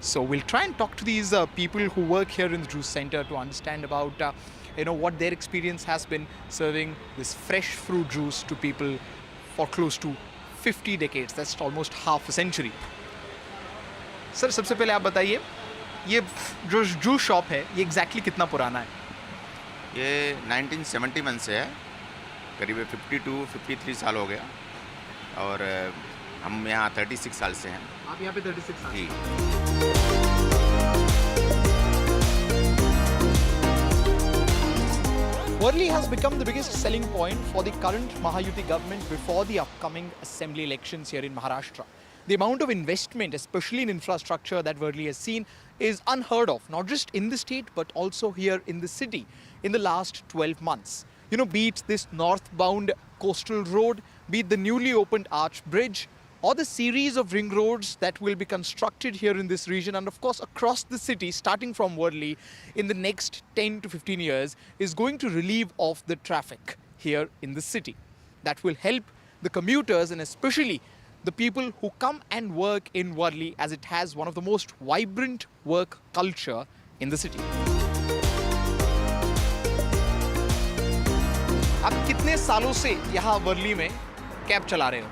So we'll try and talk to these people who work here in the juice center to understand about what their experience has been serving this fresh fruit juice to people for close to 50 decades. That's almost half a century. Sir सबसे पहले आप बताइए ये जो juice shop है ये exactly कितना पुराना है? ये 1971 से है, करीब 52-53 साल हो गया और हम यहाँ 36 साल से हैं। आप यहाँ पे 36 साल? जी। Worli has become the biggest selling point for the current Mahayuti government before the upcoming assembly elections here in Maharashtra. The amount of investment, especially in infrastructure, that Worli has seen is unheard of, not just in the state but also here in the city in the last 12 months. Be it this northbound coastal road, be it the newly opened arch bridge, or the series of ring roads that will be constructed here in this region and of course across the city, starting from Worli in the next 10 to 15 years, is going to relieve of the traffic here in the city. That will help the commuters and especially the people who come and work in Worli, as it has one of the most vibrant work culture in the city. आप कितने सालों से यहाँ वर्ली में cab चला रहे हो?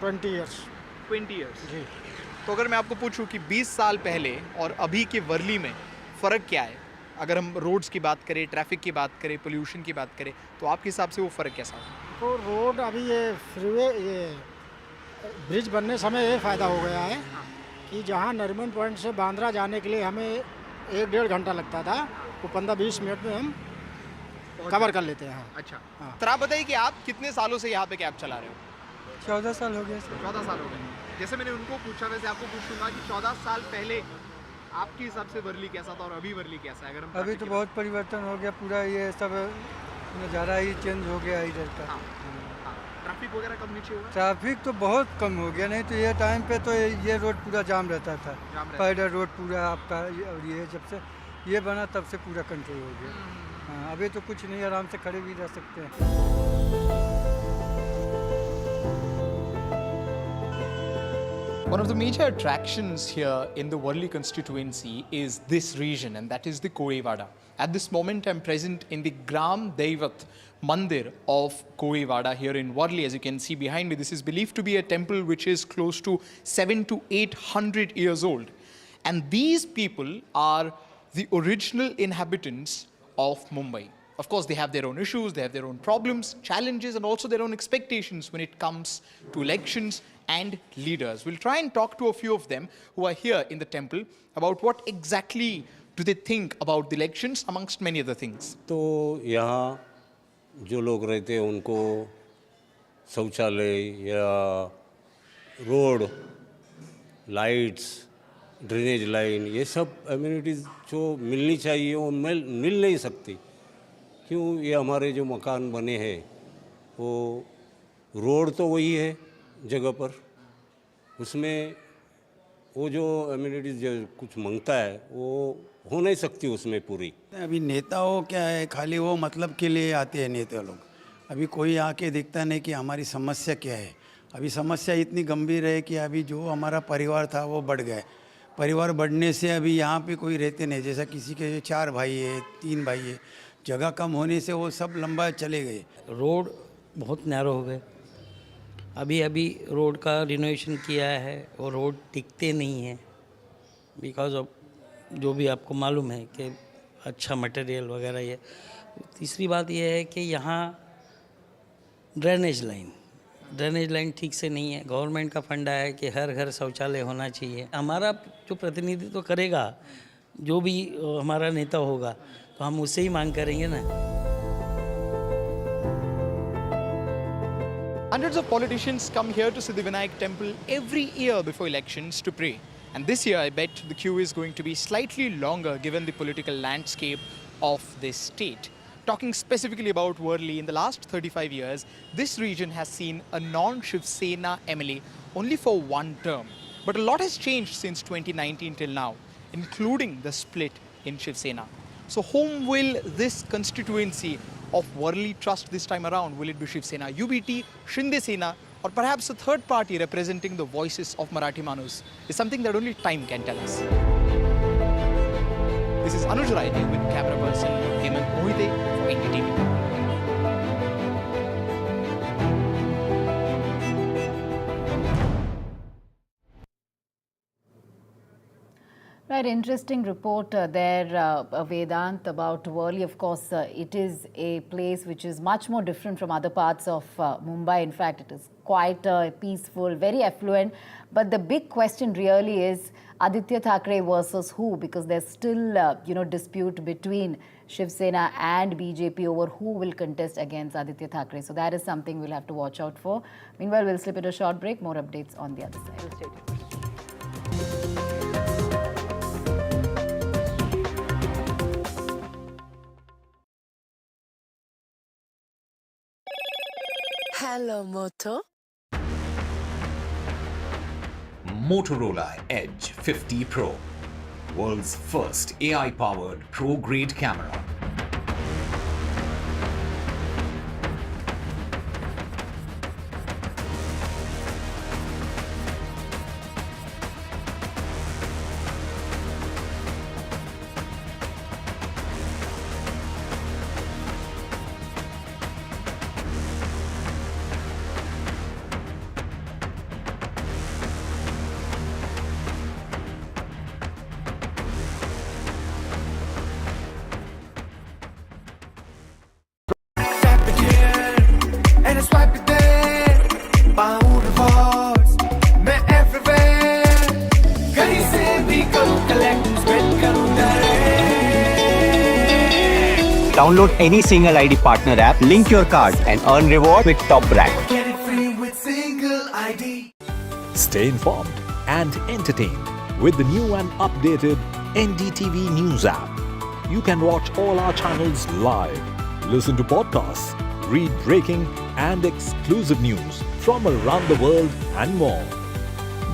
20 years. 20 years. जी। तो अगर मैं आपको पूछूं कि 20 साल पहले और अभी के वर्ली में फ़र्क क्या है? अगर हम रोड्स की बात करें, ट्रैफिक की बात करें, पोल्यूशन की बात करें, तो आपके हिसाब से वो फ़र्क कैसा है? तो रोड अभी ये फ्रीवे ये ब्रिज बनने समय ये फ़ायदा हो गया है कि जहाँ नरीमन पॉइंट से बांद्रा जाने के लिए हमें 1-1.5 घंटा लगता था, वो 15-20 मिनट में हम कवर कर लेते हैं। अच्छा। हाँ। तो आप बताइए कि आप कितने सालों से यहाँ पे कैब चला रहे हो? 14 साल हो गए। 14 साल हो गए। जैसे मैंने उनको पूछा, वैसे आपको पूछूंगा कि 14 साल पहले आपके हिसाब से वर्ली कैसा था और अभी वर्ली कैसा है? अगर हम अभी तो बहुत परिवर्तन हो गया, पूरा ये सब नज़ारा ही चेंज हो गया इधर का। ट्रैफिक वगैरह कम नीचे हुआ? ट्रैफिक तो बहुत कम हो गया, नहीं तो ये टाइम पे तो ये रोड पूरा जाम रहता था। पैदल रोड पूरा आपका, और ये जब से ये बना तब से पूरा कंट्रोल हो गया। हाँ, अभी तो कुछ नहीं, आराम से खड़े भी रह सकते हैं। One of the major attractions here in the Worli constituency is this region, and that is the Koivada. At this moment, I'm present in the Gram Devat Mandir of Koivada here in Worli. As you can see behind me, this is believed to be a temple which is close to 700 to 800 years old. And these people are the original inhabitants of Mumbai. Of course, they have their own issues, they have their own problems, challenges, and also their own expectations when it comes to elections and leaders. We'll try and talk to a few of them who are here in the temple about what exactly do they think about the elections, amongst many other things. तो यहाँ जो लोग रहते हैं उनको शौचालय या road, lights, drainage line, ये सब एम्यूनिटीज़ जो मिलनी चाहिए वो मिल नहीं सकती। क्यों? ये हमारे जो मकान बने हैं वो रोड तो वही है जगह पर, उसमें वो जो एम्यूनिटीज़ जो कुछ मांगता है वो हो नहीं सकती उसमें पूरी। अभी नेताओं क्या है, खाली वो मतलब के लिए आते हैं नेता लोग। अभी कोई आके देखता नहीं कि हमारी समस्या क्या है। अभी समस्या इतनी गंभीर है कि अभी जो हमारा परिवार था वो बढ़ गया। परिवार बढ़ने से अभी यहाँ पे कोई रहते नहीं, जैसा किसी के 4 भाई है, 3 भाई है, जगह कम होने से वो सब लंबा चले गए। रोड बहुत नैरो हो गए। अभी रोड का रिनोवेशन किया है और रोड टिकते नहीं हैं बिकॉज ऑफ जो भी आपको मालूम है कि अच्छा मटेरियल वगैरह। ये तीसरी बात ये है कि यहाँ ड्रेनेज लाइन ठीक से नहीं है। गवर्नमेंट का फंड है कि हर घर शौचालय होना चाहिए। हमारा जो प्रतिनिधित्व करेगा, जो भी हमारा नेता होगा, तो हम उससे ही मांग करेंगे ना। Hundreds of politicians come here to Siddhivinayak temple every year before elections to pray. And this year, I bet the queue is going to be slightly longer given the political landscape of this state. Talking specifically about Worli, in the last 35 years, this region has seen a non-Shiv Sena MLA only for one term. But a lot has changed since 2019 till now, including the split in Shiv Sena. So whom will this constituency of Worli trust this time around? Will it be Shiv Sena UBT, Shinde Sena, or perhaps a third party representing the voices of Marathi Manus is something that only time can tell us. This is Anuj Raide with camera person Hemant Mohite for NDTV. Right, interesting report there, Vedant, about Worli. Of course, it is a place which is much more different from other parts of Mumbai. In fact, it is quite peaceful, very affluent. But the big question really is Aditya Thackeray versus who? Because there's still, dispute between Shiv Sena and BJP over who will contest against Aditya Thackeray. So that is something we'll have to watch out for. Meanwhile, we'll slip into a short break. More updates on the other side. Hello, Moto. Motorola Edge 50 Pro, world's first AI-powered pro-grade camera. Download any single ID partner app, link your card and earn reward with top brand. Get it free with single ID. Stay informed and entertained with the new and updated NDTV News app. You can watch all our channels live, listen to podcasts, read breaking and exclusive news from around the world and more.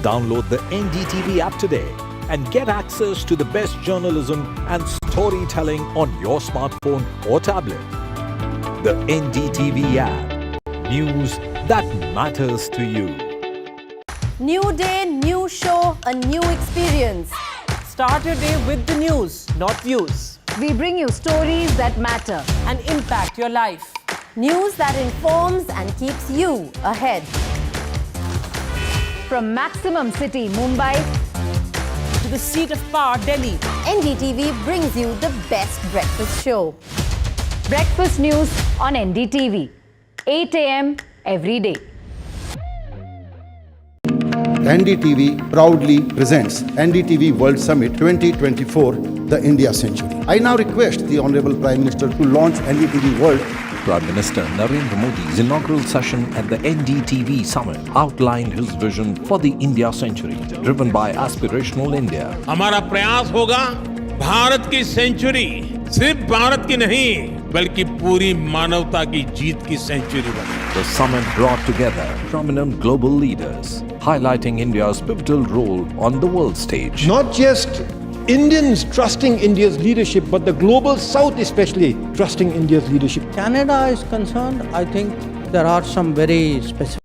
Download the NDTV app today and get access to the best journalism and storytelling on your smartphone or tablet. The NDTV app. News that matters to you. New day, new show, a new experience. Start your day with the news, not views. We bring you stories that matter and impact your life. News that informs and keeps you ahead. From Maximum City, Mumbai, to the seat of power, Delhi, NDTV brings you the best breakfast show. Breakfast news on NDTV, 8 a.m. every day. NDTV proudly presents NDTV World Summit 2024, the India Century. I now request the Honorable Prime Minister to launch NDTV World. Prime Minister Narendra Modi's inaugural session at the NDTV Summit outlined his vision for the India Century, driven by aspirational India. हमारा प्रयास होगा भारत की century सिर्फ भारत की नहीं बल्कि पूरी मानवता की जीत की सेंचुरी बने. The summit brought together prominent global leaders, highlighting India's pivotal role on the world stage. Not just Indians trusting India's leadership, but the global South especially trusting India's leadership. Canada is concerned, I think there are some very specific.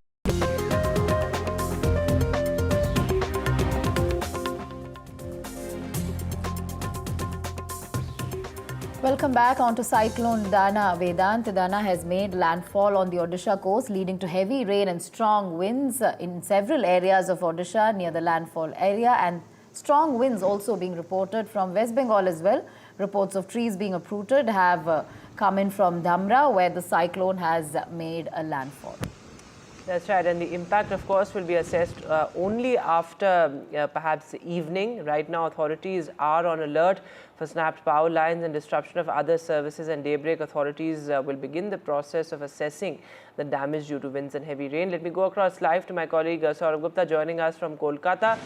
Welcome back onto Cyclone Dana. Vedant, Dana has made landfall on the Odisha coast, leading to heavy rain and strong winds in several areas of Odisha near the landfall area, and strong winds also being reported from West Bengal as well. Reports of trees being uprooted have come in from Dhamra, where the cyclone has made a landfall. That's right, and the impact, of course, will be assessed only after perhaps evening. Right now, authorities are on alert for snapped power lines and disruption of other services, and daybreak authorities will begin the process of assessing the damage due to winds and heavy rain. Let me go across live to my colleague Saurabh Gupta joining us from Kolkata.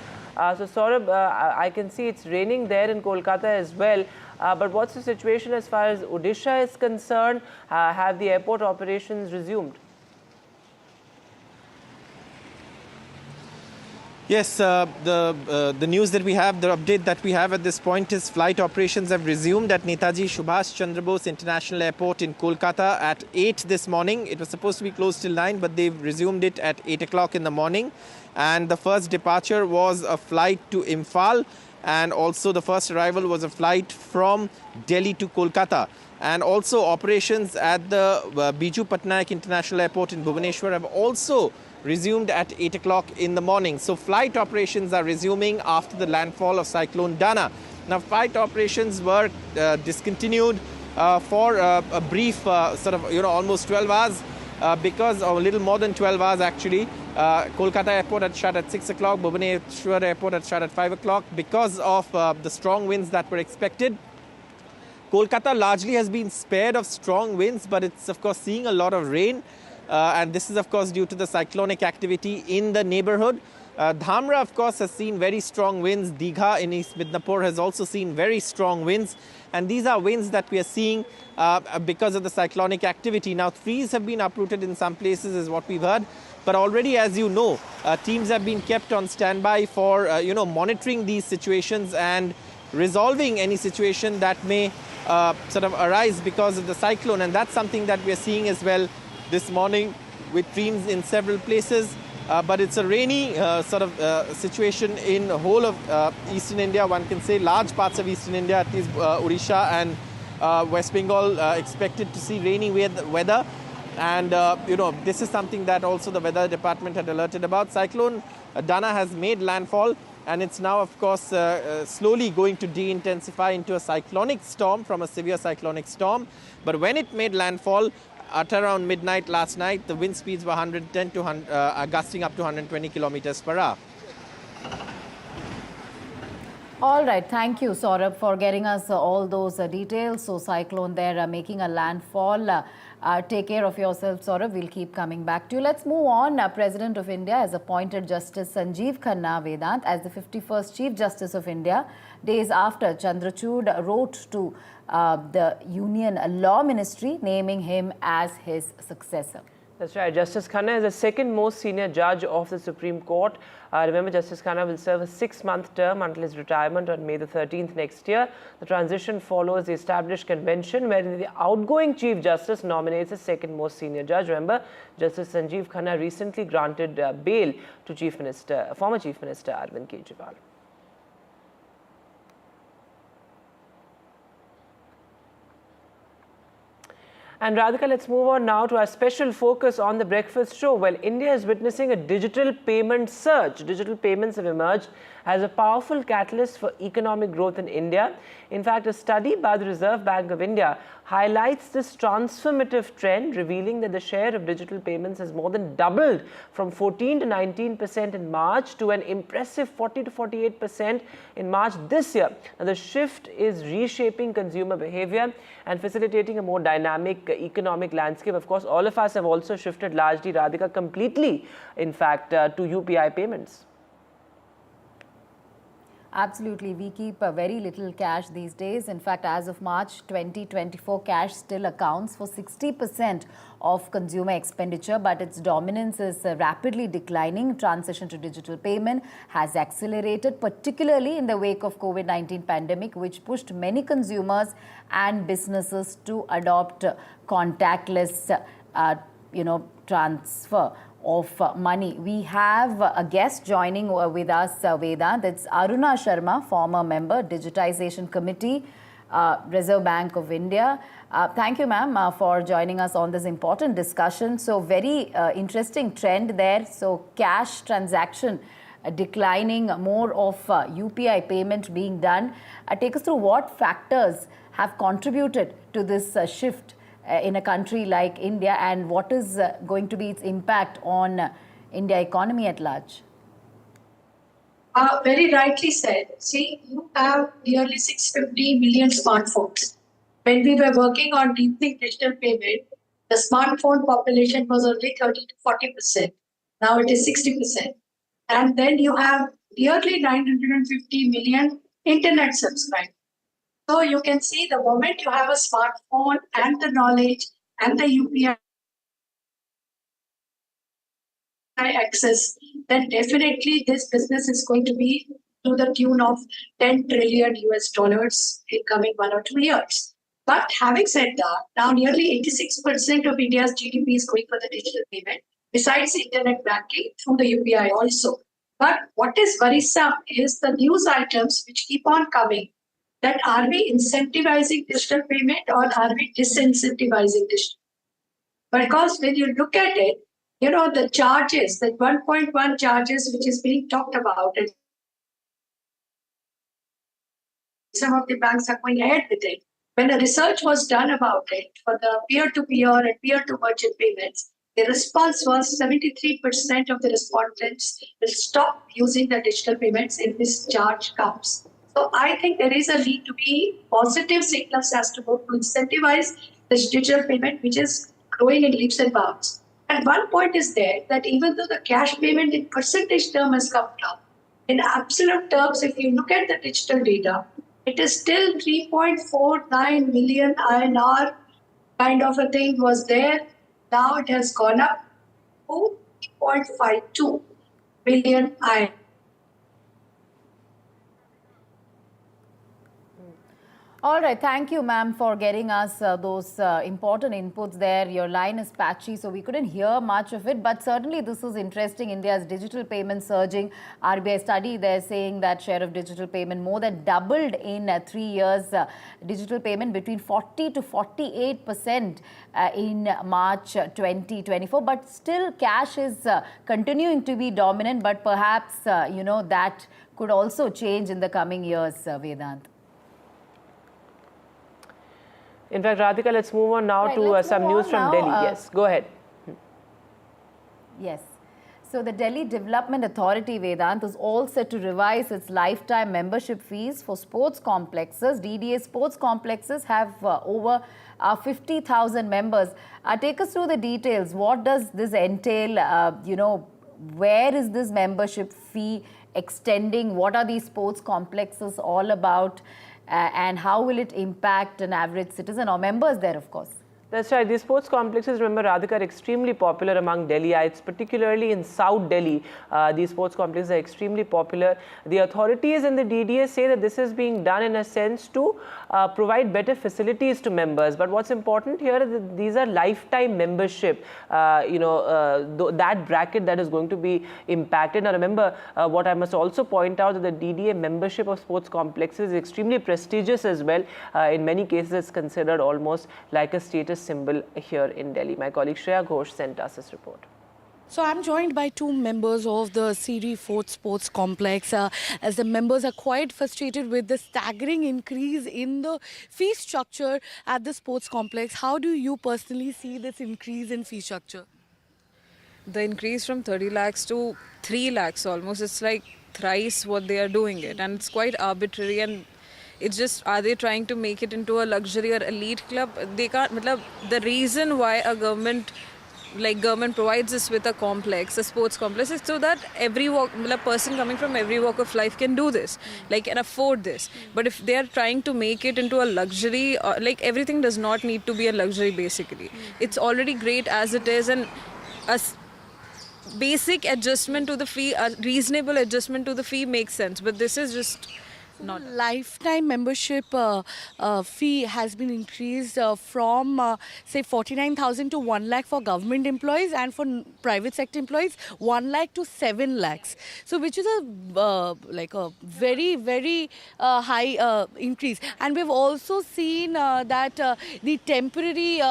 So Saurabh, I can see it's raining there in Kolkata as well. But what's the situation as far as Odisha is concerned? Have the airport operations resumed? Yes, the news that we have, the update that we have at this point is flight operations have resumed at Netaji Subhash Chandra Bose International Airport in Kolkata at 8 this morning. It was supposed to be closed till 9, but they've resumed it at 8 o'clock in the morning. And the first departure was a flight to Imphal, and also the first arrival was a flight from Delhi to Kolkata. And also operations at the Biju Patnaik International Airport in Bhubaneswar have also resumed at 8 o'clock in the morning. So flight operations are resuming after the landfall of Cyclone Dana. Now flight operations were discontinued for a brief almost 12 hours because of a little more than 12 hours actually. Kolkata airport had shut at 6 o'clock, Bhubaneswar airport had shut at 5 o'clock because of the strong winds that were expected. Kolkata largely has been spared of strong winds, but it's of course seeing a lot of rain. And this is of course due to the cyclonic activity in the neighborhood. Dhamra of course has seen very strong winds. Digha in East Midnapore has also seen very strong winds. And these are winds that we are seeing because of the cyclonic activity. Now trees have been uprooted in some places is what we've heard. But already, as you know, teams have been kept on standby for, monitoring these situations and resolving any situation that may arise because of the cyclone. And that's something that we are seeing as well this morning with trees in several places. But it's a rainy situation in the whole of eastern India. One can say large parts of eastern India, at least Odisha and West Bengal, expected to see rainy weather. And, this is something that also the weather department had alerted about. Cyclone Dana has made landfall, and it's now, of course, slowly going to de-intensify into a cyclonic storm from a severe cyclonic storm. But when it made landfall at around midnight last night, the wind speeds were 110 to gusting up to 120 kilometers per hour. All right, thank you, Saurabh, for getting us all those details. So, cyclone there making a landfall. Take care of yourself, Saurabh. We'll keep coming back to you. Let's move on. President of India has appointed Justice Sanjeev Khanna Vedant as the 51st Chief Justice of India, days after Chandrachud wrote to the Union Law Ministry naming him as his successor. That's right. Justice Khanna is the second most senior judge of the Supreme Court. Remember, Justice Khanna will serve a 6-month term until his retirement on May the 13th next year. The transition follows the established convention wherein the outgoing Chief Justice nominates the second most senior judge. Remember, Justice Sanjeev Khanna recently granted bail to former Chief Minister Arvind Kejriwal. And Radhika, let's move on now to our special focus on the breakfast show. Well, India is witnessing a digital payment surge. Digital payments have emerged as a powerful catalyst for economic growth in India. In fact, a study by the Reserve Bank of India highlights this transformative trend, revealing that the share of digital payments has more than doubled from 14 to 19% in March to an impressive 40 to 48% in March this year. Now, the shift is reshaping consumer behavior and facilitating a more dynamic economic landscape. Of course, all of us have also shifted largely, Radhika, completely, in fact, to UPI payments. Absolutely. We keep very little cash these days. In fact, as of March 2024, cash still accounts for 60% of consumer expenditure, but its dominance is rapidly declining. Transition to digital payment has accelerated, particularly in the wake of COVID-19 pandemic, which pushed many consumers and businesses to adopt contactless, transfer of money. We have a guest joining with us, Vedant. It's Aruna Sharma, former member, Digitization Committee, Reserve Bank of India. Thank you, ma'am, for joining us on this important discussion. So, very interesting trend there. So, cash transaction declining, more of UPI payment being done. Take us through what factors have contributed to this shift in a country like India, and what is going to be its impact on India economy at large? Very rightly said. See, you have nearly 650 million smartphones. When we were working on deepening digital payment, the smartphone population was only 30 to 40%. Now it is 60%. And then you have nearly 950 million internet subscribers. So you can see the moment you have a smartphone and the knowledge and the UPI access, then definitely this business is going to be to the tune of 10 trillion US dollars in coming 1 or 2 years. But having said that, now nearly 86% of India's GDP is going for the digital payment, besides internet banking through the UPI also. But what is worrisome is the news items which keep on coming, that are we incentivizing digital payment or are we disincentivizing digital? Because when you look at it, you know, the charges, that 1.1 charges which is being talked about, and some of the banks are going ahead with it. When a research was done about it for the peer-to-peer and peer-to-merchant payments, the response was 73% of the respondents will stop using the digital payments if this charge comes. So I think there is a need to be positive signals as to both to incentivize this digital payment, which is growing in leaps and bounds. And one point is there that even though the cash payment in percentage term has come down, in absolute terms, if you look at the digital data, it is still 3.49 million INR kind of a thing was there. Now it has gone up to 3.52 billion INR. All right, thank you, ma'am, for getting us those important inputs there. Your line is patchy, so we couldn't hear much of it, but certainly this is interesting. India's digital payment surging. RBI study, they're saying that share of digital payment more than doubled in 3 years. Digital payment between 40 to 48% in March 2024, but still cash is continuing to be dominant, but perhaps, you know, that could also change in the coming years, Vedant. In fact, Radhika, let's move on now to some news from Delhi. Yes, go ahead. Yes. So the Delhi Development Authority, Vedant, is all set to revise its lifetime membership fees for sports complexes. DDA sports complexes have over 50,000 members. Take us through the details. What does this entail? You know, where is this membership fee extending? What are these sports complexes all about? And how will it impact an average citizen or members there, of course? That's right. These sports complexes, remember, Radhika, are extremely popular among Delhiites, particularly in South Delhi. These sports complexes are extremely popular. The authorities and the DDA say that this is being done in a sense to provide better facilities to members. But what's important here is that these are lifetime membership, that bracket that is going to be impacted. Now, remember, what I must also point out is that the DDA membership of sports complexes is extremely prestigious as well. In many cases, it's considered almost like a status symbol here in Delhi. My colleague Shreya Ghosh sent us this report. So I'm joined by two members of the Siri Fort Sports Complex as the members are quite frustrated with the staggering increase in the fee structure at the sports complex. How do you personally see this increase in fee structure? The increase from 30 lakhs to 3 lakhs almost, it's like thrice what they are doing it, and it's quite arbitrary. And it's just, are they trying to make it into a luxury or elite club? They can't, the reason why a government provides us with a complex, a sports complex, is so that every person coming from every walk of life can do this, can afford this. But if they are trying to make it into a luxury, everything does not need to be a luxury basically. It's already great as it is, and a basic adjustment to the fee, a reasonable adjustment to the fee makes sense. But this is just not. Lifetime membership fee has been increased from say 49,000 to 1 lakh for government employees, and for private sector employees 1 lakh to 7 lakhs. So which is a very, very high increase. And we've also seen that the temporary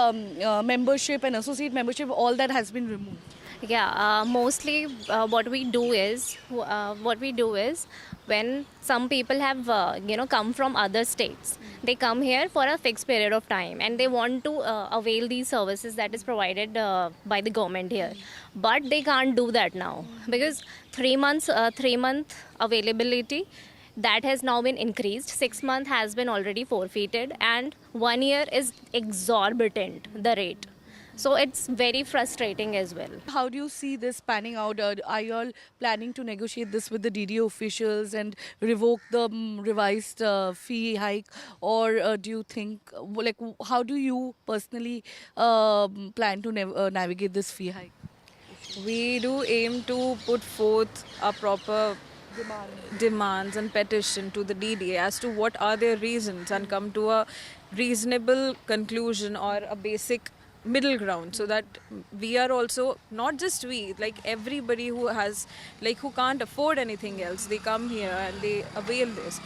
membership and associate membership, all that has been removed. Yeah, mostly what we do is when some people have come from other states, they come here for a fixed period of time and they want to avail these services that is provided by the government here. But they can't do that now because 3 month availability, that has now been increased. 6 months has been already forfeited, and 1 year is exorbitant, the rate. So it's very frustrating as well. How do you see this panning out? Are you all planning to negotiate this with the DDO officials and revoke the revised fee hike? Or do you think, how do you personally plan to navigate this fee hike? we do aim to put forth a proper demands and petition to the DDA as to what are their reasons and come to a reasonable conclusion or a basic middle ground, so that we are also, not just we, like everybody who has, like who can't afford anything else, they come here and they avail this.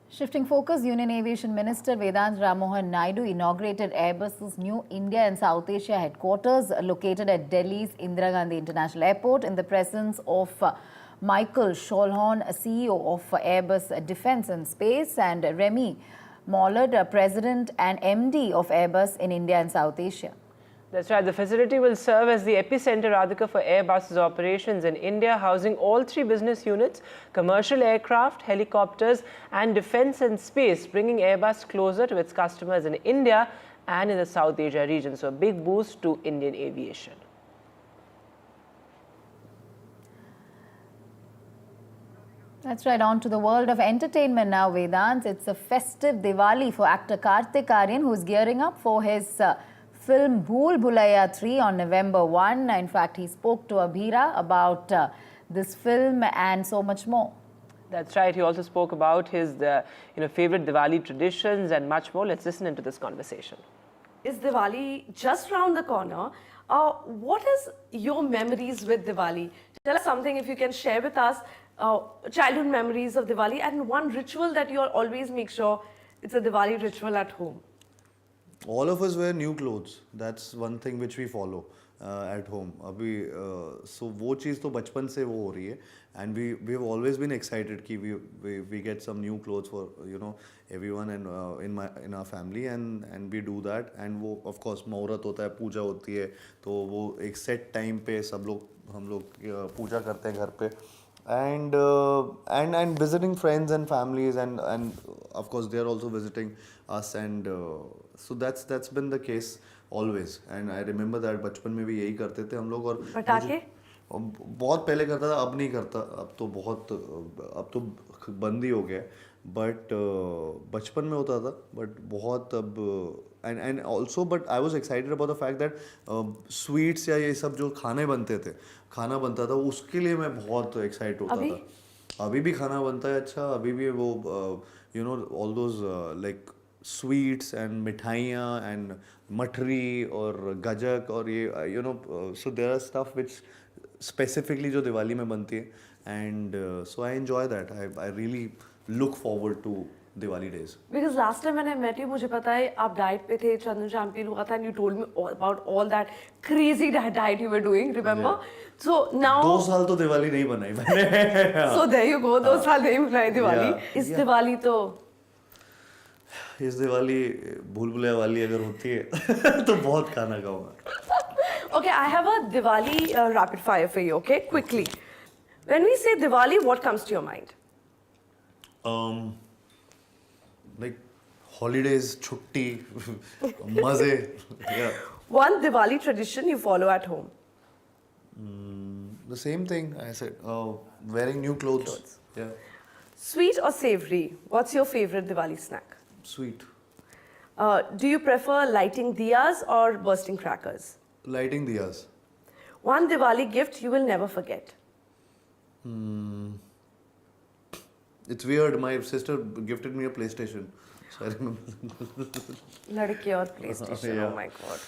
Shifting focus, Union Aviation Minister Vedant Ramohan Naidu inaugurated Airbus's new India and South Asia headquarters located at Delhi's Indira Gandhi International Airport in the presence of Michael Scholhorn, CEO of Airbus Defence and Space, and Remy Mollard, President and MD of Airbus in India and South Asia. That's right. The facility will serve as the epicenter, Radhika, for Airbus's operations in India, housing all three business units, commercial aircraft, helicopters, and defense and space, bringing Airbus closer to its customers in India and in the South Asia region. So a big boost to Indian aviation. That's right. On to the world of entertainment now, Vedant. It's a festive Diwali for actor Kartik Aaryan, who's gearing up for his film Bhool Bhulaiya 3 on November 1. In fact, he spoke to Abhira about this film and so much more. That's right. He also spoke about his favorite Diwali traditions and much more. Let's listen into this conversation. Is Diwali just round the corner? What is your memories with Diwali? Tell us something if you can share with us. Childhood memories of Diwali and one ritual that you always make sure it's a Diwali ritual at home. All of us wear new clothes. That's one thing which we follow at home. So वो चीज़ तो बचपन से वो हो रही है, and we have always been excited कि we get some new clothes for everyone and in our family, and we do that. And वो of course मुहूर्त होता है, पूजा होती है, तो वो एक set time पे हम लोग पूजा करते हैं घर पे. And visiting friends and families, and of course they are also visiting us, and so that's been the case always. And I remember that बचपन में भी यही करते थे हम लोग. और पटाखे बहुत पहले करता था, अब नहीं करता. अब तो बंद ही हो गया. बट बचपन में होता था, बट बहुत अब and also but I was excited about the fact that sweets या ये सब जो खाना बनता था, उसके लिए मैं बहुत excited होता था. अभी भी खाना बनता है अच्छा. अभी भी वो all those like sweets and मिठाइयाँ and मठरी और गजक और ये so there are stuff which specifically जो दिवाली में बनती है, and so I enjoy that. I really look forward to Diwali days. Because last time when I met you, मुझे पता है आप diet पे थे, चंदन champion हुआ था, and you told me about all that crazy diet you were doing. Remember? Yeah. So now 2 साल तो दिवाली नहीं बनाई मैंने. So there you go. 2 साल नहीं बनाई दिवाली. इस दिवाली तो इस दिवाली भूल भुलैया वाली अगर होती है तो बहुत खाना खाऊंगा. Okay, I have a Diwali rapid fire for you. Okay, quickly. When we say Diwali, what comes to your mind? Like holidays, छुट्टी, मजे. Yeah. One Diwali tradition you follow at home. The same thing I said. Wearing new clothes. Yeah. Sweet or savory? What's your favorite Diwali snack? Sweet. Do you prefer lighting diyas or bursting crackers? Lighting diyas. One Diwali gift you will never forget. It's weird. My sister gifted me a PlayStation. So I remember. Ladki or PlayStation. Yeah. Oh my god.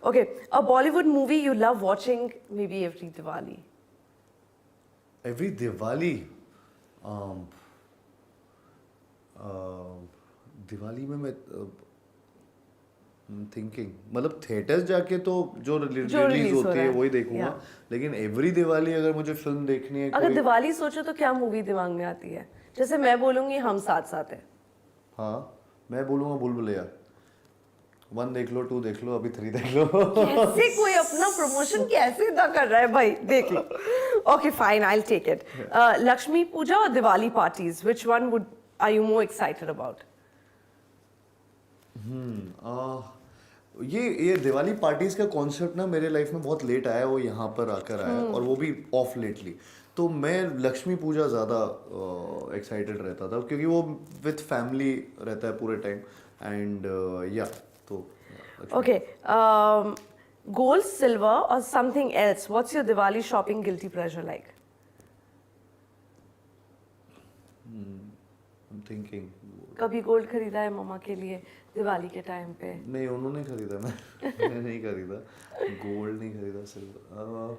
Okay, a Bollywood movie you love watching maybe every Diwali. Every Diwali. Diwali में मैं thinking मतलब theatres जाके तो जो release होती है वही देखूंगा, लेकिन एवरी दिवाली अगर मुझे फिल्म देखनी है, अगर दिवाली सोचो तो क्या मूवी दिमाग में आती है? जैसे मैं बोलूंगी हम साथ साथ है. हाँ, मैं बोलूंगा भूल भुलैया. 1 देख लो, 2 देख लो, अभी 3 देख लो. कैसे कोई अपना प्रमोशन कैसे इतना कर रहा है भाई, देख लो. Okay, fine, I'll take it. Lakshmi Puja or Diwali parties, which one are you more excited about? ये दिवाली पार्टीज का कॉन्सेप्ट ना मेरे लाइफ में बहुत लेट आया, वो यहाँ पर आकर आया, और वो भी ऑफ लेटली. तो मैं लक्ष्मी पूजा ज़्यादा एक्साइटेड रहता था क्योंकि वो विथ फैमिली रहता है पूरे टाइम, एंड या तो. Okay, Gold, silver, or something else? What's your Diwali shopping guilty pleasure like? I'm thinking. कभी गोल्ड खरीदा है मम्मा के लिए दिवाली के टाइम पे? नहीं, उन्होंने खरीदा, मैंने नहीं खरीदा, गोल्ड नहीं खरीदा, silver.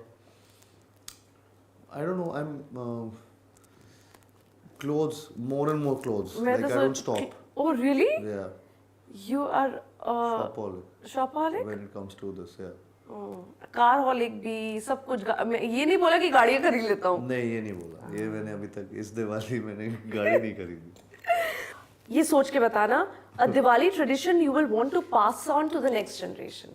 I don't know. I'm clothes, more and more clothes. Like I don't stop. Oh really? Yeah. You are shopaholic. When it comes to this, yeah. कारहॉलिक भी, सब कुछ. ये नहीं बोला कि गाड़ियाँ खरीद लेता हूँ. नहीं, ये नहीं बोला. ये मैंने अभी तक इस दिवाली मैंने गाड़ी नहीं खरीदी. ये सोच के बताना, a Diwali tradition you will want to pass on to the next generation.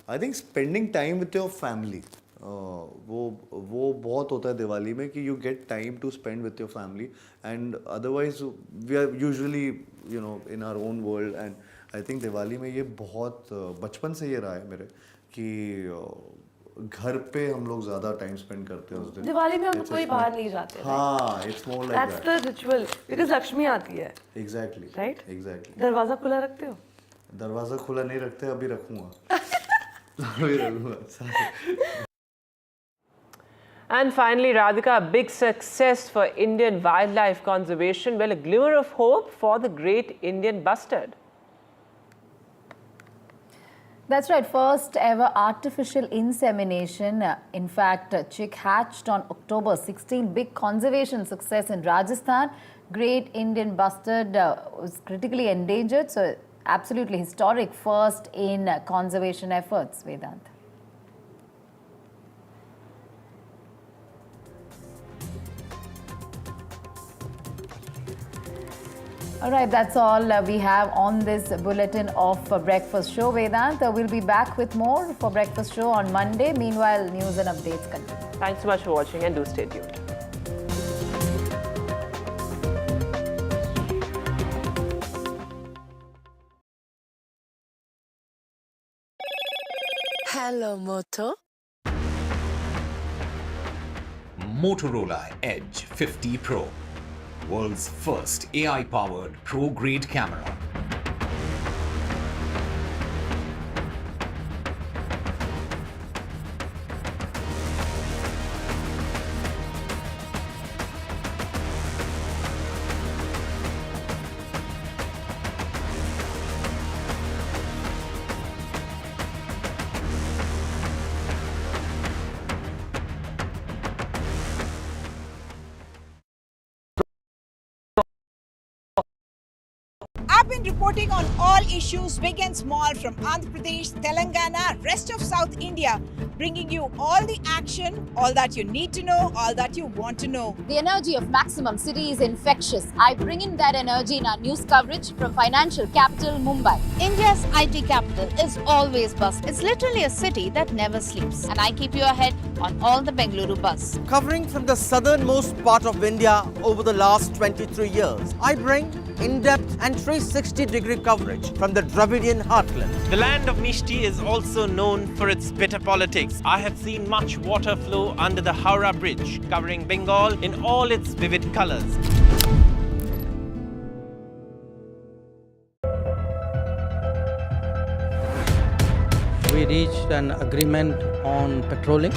I think spending time with your family. वो बहुत होता है दिवाली में कि you get time to spend with your family, and otherwise we are usually in our own world, and I think Diwali में ये बहुत बचपन से ये रहा है मेरे कि घर पे हम लोग ज़्यादा टाइम स्पेंड करते हैं उस दिन. दिवाली में हम कोई बाहर नहीं जाते. हाँ, it's more like that. That's the ritual because Lakshmi आती है. Exactly. Right? Exactly. दरवाजा खुला रखते हो? दरवाजा खुला नहीं रखते, अभी रखूँगा. अभी रखूँगा. And finally, Radhika, a big success for Indian wildlife conservation. Well, a glimmer of hope for the great Indian bustard. That's right, first ever artificial insemination. In fact, chick hatched on October 16. Big conservation success in Rajasthan. Great Indian bustard was critically endangered. So absolutely historic first in conservation efforts, Vedant. All right, that's all we have on this bulletin of Breakfast Show. Vedant, we'll be back with more for Breakfast Show on Monday. Meanwhile, news and updates continue. Thanks so much for watching and do stay tuned. Hello, Moto. Motorola Edge 50 Pro. World's first AI-powered pro-grade camera. I've been reporting on all issues, big and small, from Andhra Pradesh, Telangana, rest of South India, bringing you all the action, all that you need to know, all that you want to know. The energy of Maximum City is infectious. I bring in that energy in our news coverage from financial capital, Mumbai. India's IT capital is always bustling. It's literally a city that never sleeps. And I keep you ahead on all the Bengaluru buzz. Covering from the southernmost part of India over the last 23 years, I bring in-depth and 360-degree coverage from the Dravidian heartland. The land of Mishti is also known for its bitter politics. I have seen much water flow under the Howrah Bridge, covering Bengal in all its vivid colors. We reached an agreement on patrolling.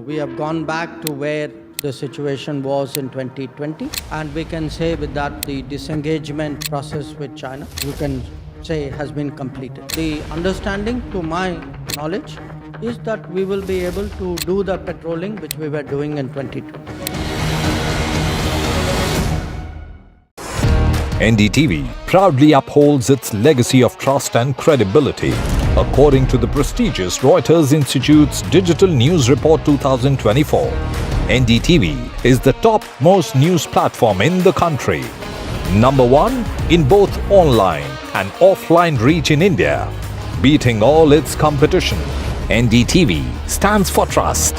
We have gone back to where the situation was in 2020, and we can say with that the disengagement process with China, you can say, has been completed. The understanding, to my knowledge, is that we will be able to do the patrolling which we were doing in 2020. NDTV proudly upholds its legacy of trust and credibility. According to the prestigious Reuters Institute's Digital News Report 2024, NDTV is the top-most news platform in the country. Number 1 in both online and offline reach in India. Beating all its competition, NDTV stands for trust.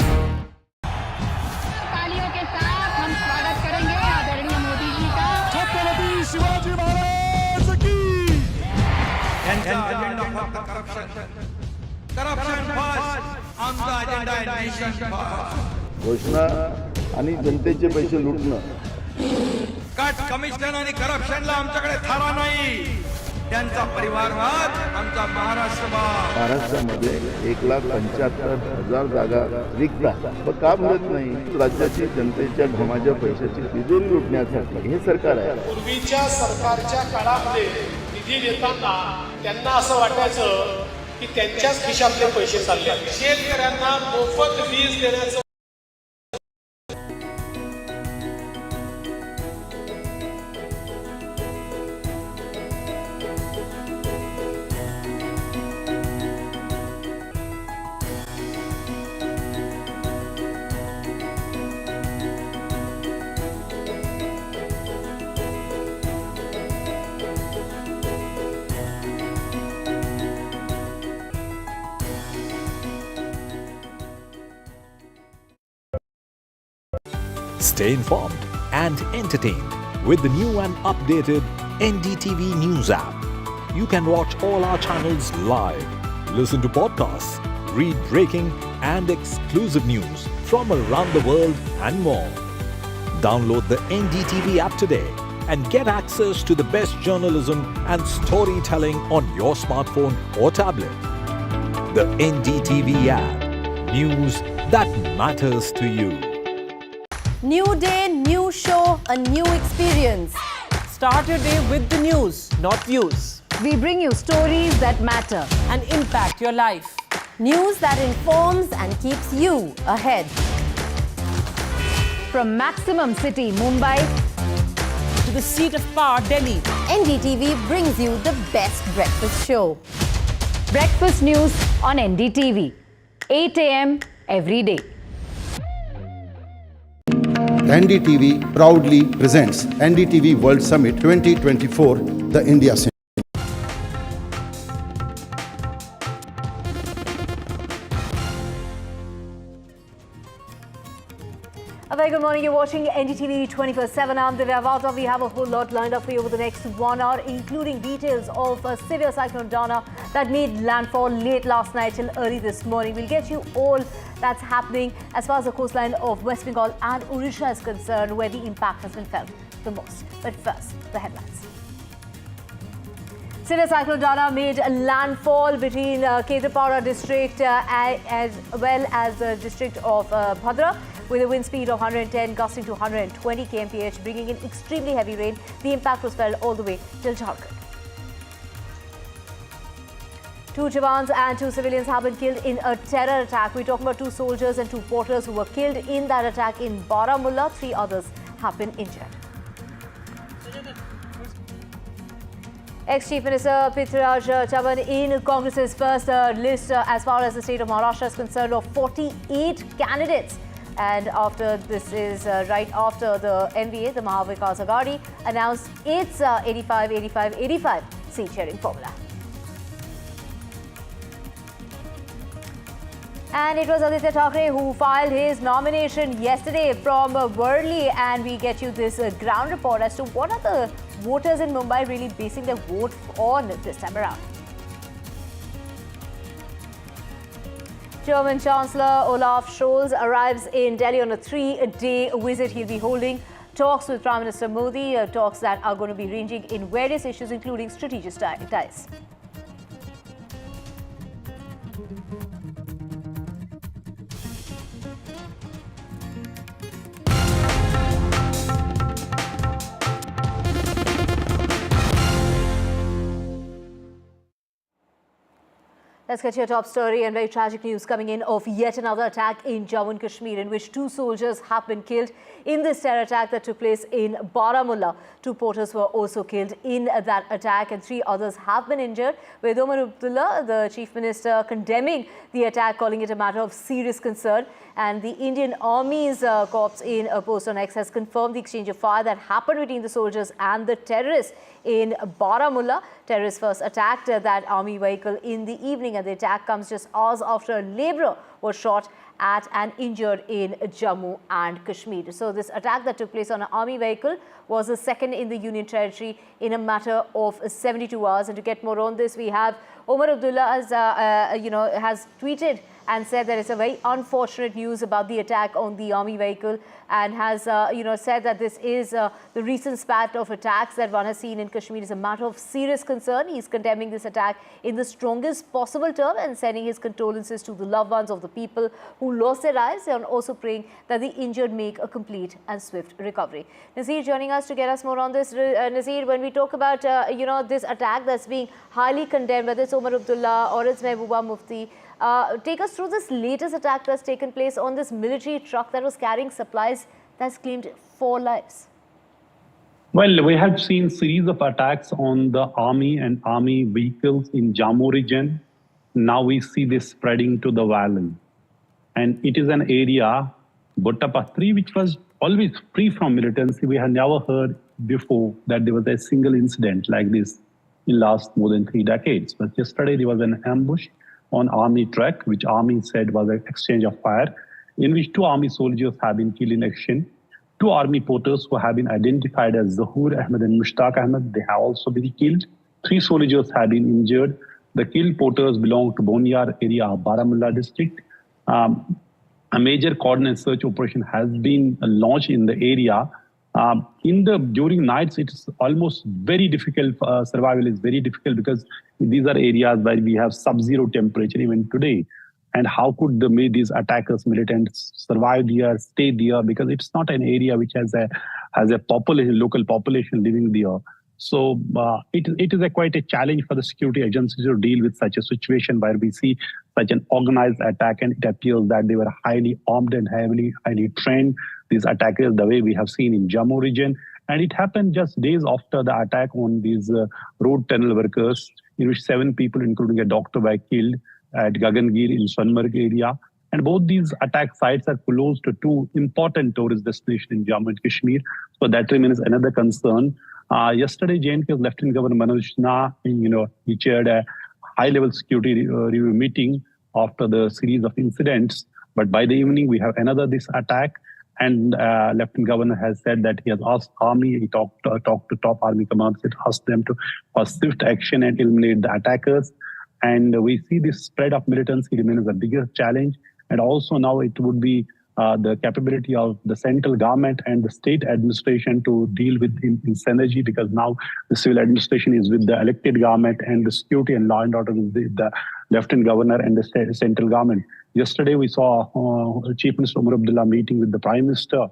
घोषणा आणि जनतेचे पैसे लुटणं cut commission आणि करप्शनला आमच्याकडे थारा नाही. त्यांचा परिवारवाद आमचा महाराष्ट्रवाद. महाराष्ट्रामध्ये 1,75,000 जागा रिक्त आहेत. मग का भरत नाही? राज्याची जनतेच्या घमाच्या पैशाची तिजोरी लुटण्यासाठी हे सरकार आहे. पूर्वीच्या सरकारच्या काळामध्ये निधी देताना त्यांना असं वाटायचं की त्यांच्याच खिशातले पैसे चालले. शेतकऱ्यांना मोफत वीज देण्याचं Stay informed and entertained with the new and updated NDTV News app. You can watch all our channels live, listen to podcasts, read breaking and exclusive news from around the world and more. Download the NDTV app today and get access to the best journalism and storytelling on your smartphone or tablet. The NDTV app. News that matters to you. New day, new show, a new experience. Start your day with the news, not views. We bring you stories that matter and impact your life. News that informs and keeps you ahead. From maximum city, Mumbai, to the seat of power, Delhi, NDTV brings you the best breakfast show. Breakfast news on NDTV, 8 a.m. every day. NDTV proudly presents NDTV World Summit 2024, the India Century. A very good morning. You're watching NDTV 24/7. I'm Divya Vata. We have a whole lot lined up for you over the next 1 hour, including details of a severe Cyclone Dana that made landfall late last night till early this morning. We'll get you all that's happening as far as the coastline of West Bengal and Odisha is concerned, where the impact has been felt the most. But first, the headlines. Severe Cyclone Dana made a landfall between Kedrapara district as well as the district of Bhadra, with a wind speed of 110 gusting to 120 kmph, bringing in extremely heavy rain. The impact was felt all the way till Jharkhand. 2 Jawans and 2 civilians have been killed in a terror attack. We're talking about 2 soldiers and 2 porters who were killed in that attack in Baramulla. 3 others have been injured. Ex-Chief Minister Prithviraj Chavan in Congress's first list as far as the state of Maharashtra is concerned of 48 candidates. And after this is right after the MVA, the Mahavikas Aghadi announced its 85-85-85 seat sharing formula. And it was Aditya Thackeray who filed his nomination yesterday from Worli, and we get you this ground report as to what are the voters in Mumbai really basing their vote on this time around. German Chancellor Olaf Scholz arrives in Delhi on a 3-day visit. He'll be holding talks with Prime Minister Modi, talks that are going to be ranging in various issues, including strategic ties. Let's get your top story and very tragic news coming in of yet another attack in Jammu and Kashmir, in which 2 soldiers have been killed in this terror attack that took place in Baramulla. 2 porters were also killed in that attack and 3 others have been injured, with Omar Abdullah, the Chief Minister, condemning the attack, calling it a matter of serious concern. And the Indian Army's corps in a post on X has confirmed the exchange of fire that happened between the soldiers and the terrorists in Baramulla. Terrorists first attacked that army vehicle in the evening, and the attack comes just hours after a labourer was shot at and injured in Jammu and Kashmir. So this attack that took place on an army vehicle was the second in the Union territory in a matter of 72 hours. And to get more on this, we have Omar Abdullah has tweeted and said that it's a very unfortunate news about the attack on the army vehicle, and has said that this is the recent spat of attacks that one has seen in Kashmir is a matter of serious concern. He's condemning this attack in the strongest possible term and sending his condolences to the loved ones of the people who lost their lives, and also praying that the injured make a complete and swift recovery. Nazir joining us to get us more on this. Nazir, when we talk about this attack that's being highly condemned, whether it's Omar Abdullah or it's Mehbooba Mufti, take us through this latest attack that's taken place on this military truck that was carrying supplies that's claimed 4 lives. Well, we have seen series of attacks on the army and army vehicles in Jammu region. Now we see this spreading to the valley. And it is an area, Butapathri, which was always free from militancy. We had never heard before that there was a single incident like this in last more than 3 decades. But yesterday there was an ambush on army truck, which army said was an exchange of fire, in which 2 army soldiers have been killed in action. 2 army porters who have been identified as Zahoor Ahmed and Mushtaq Ahmed, they have also been killed. 3 soldiers have been injured. The killed porters belong to Bonyar area of Baramulla district. A major coordinated search operation has been launched in the area. During nights, it's almost very difficult. Survival is very difficult because these are areas where we have sub-zero temperature even today. And how could these attackers, militants, survive there, stay there? Because it's not an area which has a population, local population living there. So it is quite a challenge for the security agencies to deal with such a situation where we see such an organized attack, and it appears that they were highly armed and highly trained, these attackers, the way we have seen in Jammu region. And it happened just days after the attack on these road tunnel workers, in which 7 people, including a doctor, were killed at Gagangir in Sonmarg area. And both these attack sites are close to 2 important tourist destinations in Jammu and Kashmir. So that remains another concern. Yesterday, JNK's Lieutenant Governor Manoj Sinha, he chaired a high-level security review meeting after the series of incidents. But by the evening, we have this attack. And Lieutenant Governor has said that he has asked Army, he talked to top Army commanders, asked them to for swift action and eliminate the attackers. And we see this spread of militancy remains a bigger challenge. And also now it would be the capability of the central government and the state administration to deal with in synergy, because now the civil administration is with the elected government and the security and law and order with the Lieutenant Governor and the central government. Yesterday we saw Chief Minister Omar Abdullah meeting with the Prime Minister,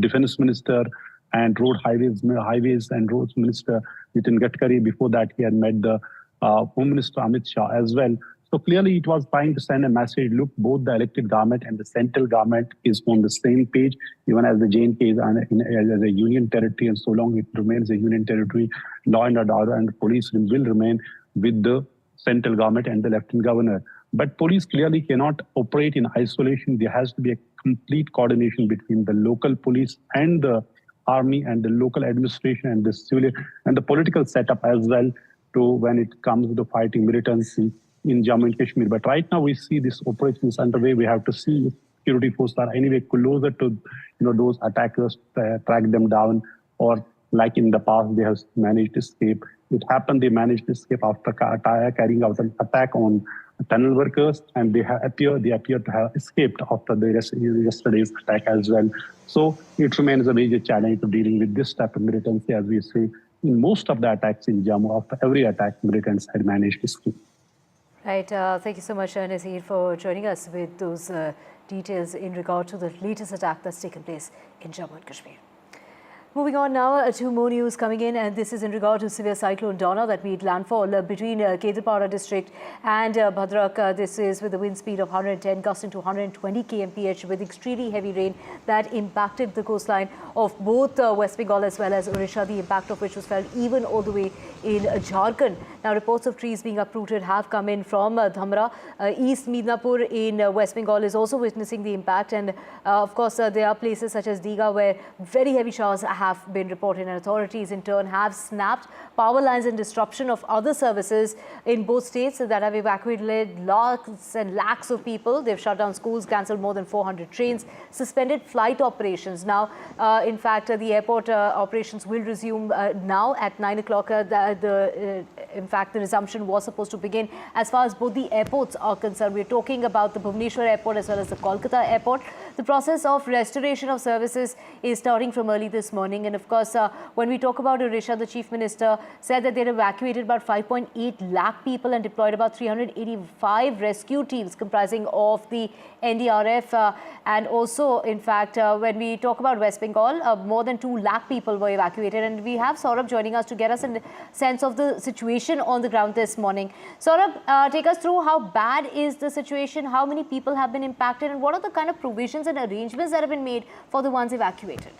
Defense Minister, and Highways and Roads Minister Nitin Gadkari. Before that, he had met the Home Minister Amit Shah as well. So clearly it was trying to send a message, look, both the elected government and the central government is on the same page, even as the JNK is as a union territory, and so long it remains a union territory, law and order and police will remain with the central government and the Lieutenant Governor. But police clearly cannot operate in isolation. There has to be a complete coordination between the local police and the army and the local administration and the civilian and the political setup as well, to when it comes to fighting militancy in Jammu and Kashmir. But right now we see this operation is underway. We have to see if security forces are anyway closer to those attackers, track them down, or like in the past they have managed to escape. It happened they managed to escape after carrying out an attack on tunnel workers, and they appear to have escaped after yesterday's attack as well. So it remains a major challenge to dealing with this type of militancy, as we see in most of the attacks in Jammu. After every attack, militants had managed to escape. Right. Thank you so much, Nazir, for joining us with those details in regard to the latest attack that's taken place in Jammu and Kashmir. Moving on now to more news coming in, and this is in regard to severe Cyclone Dana that made landfall between Kedrapara district and Bhadrak. This is with a wind speed of 110 gusting to 120 kmph with extremely heavy rain that impacted the coastline of both West Bengal as well as Odisha, the impact of which was felt even all the way in Jharkhand. Now, reports of trees being uprooted have come in from Dhamra. East Midnapur in West Bengal is also witnessing the impact, and of course there are places such as Digha where very heavy showers have been reported, and authorities in turn have snapped power lines and disruption of other services in both states that have evacuated lakhs and lakhs of people. They've shut down schools, cancelled more than 400 trains, suspended flight operations. Now, in fact, the airport operations will resume now at 9 o'clock. The In fact, the resumption was supposed to begin as far as both the airports are concerned. We're talking about the Bhubaneswar airport as well as the Kolkata airport. The process of restoration of services is starting from early this morning. And of course, when we talk about Odisha, the Chief Minister said that they had evacuated about 5.8 lakh people and deployed about 385 rescue teams comprising of the NDRF. And also, in fact, when we talk about West Bengal, more than 2 lakh people were evacuated. And we have Saurabh joining us to get us a sense of the situation on the ground this morning. Saurabh, take us through how bad is the situation, how many people have been impacted, and what are the kind of provisions and arrangements that have been made for the ones evacuated?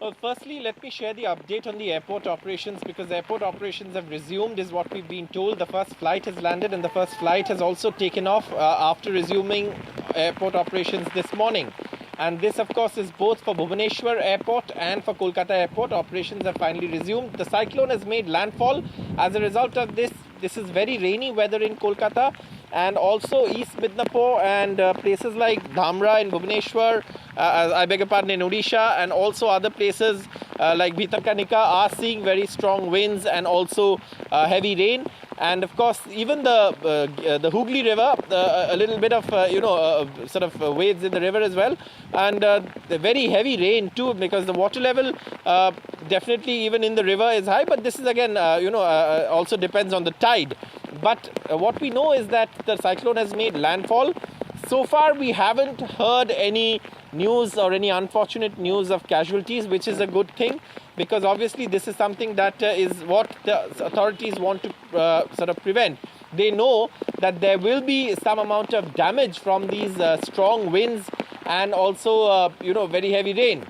Well, firstly, let me share the update on the airport operations, because airport operations have resumed is what we've been told. The first flight has landed and the first flight has also taken off after resuming airport operations this morning. And this, of course, is both for Bhubaneswar Airport and for Kolkata Airport. Operations have finally resumed. The cyclone has made landfall. As a result of this is very rainy weather in Kolkata, and also East Midnapore and places like Dhamra in Bhubaneswar, I beg your pardon, in Odisha, and also other places like Bhitarkanika are seeing very strong winds and also heavy rain. And of course, even the Hooghly River, a little bit of sort of waves in the river as well, and the very heavy rain too, because the water level definitely even in the river is high. But this is again, also depends on the tide. But what we know is that the cyclone has made landfall. So far, we haven't heard any news or any unfortunate news of casualties, which is a good thing, because obviously this is something that is what the authorities want to sort of prevent. They know that there will be some amount of damage from these strong winds and also, very heavy rain.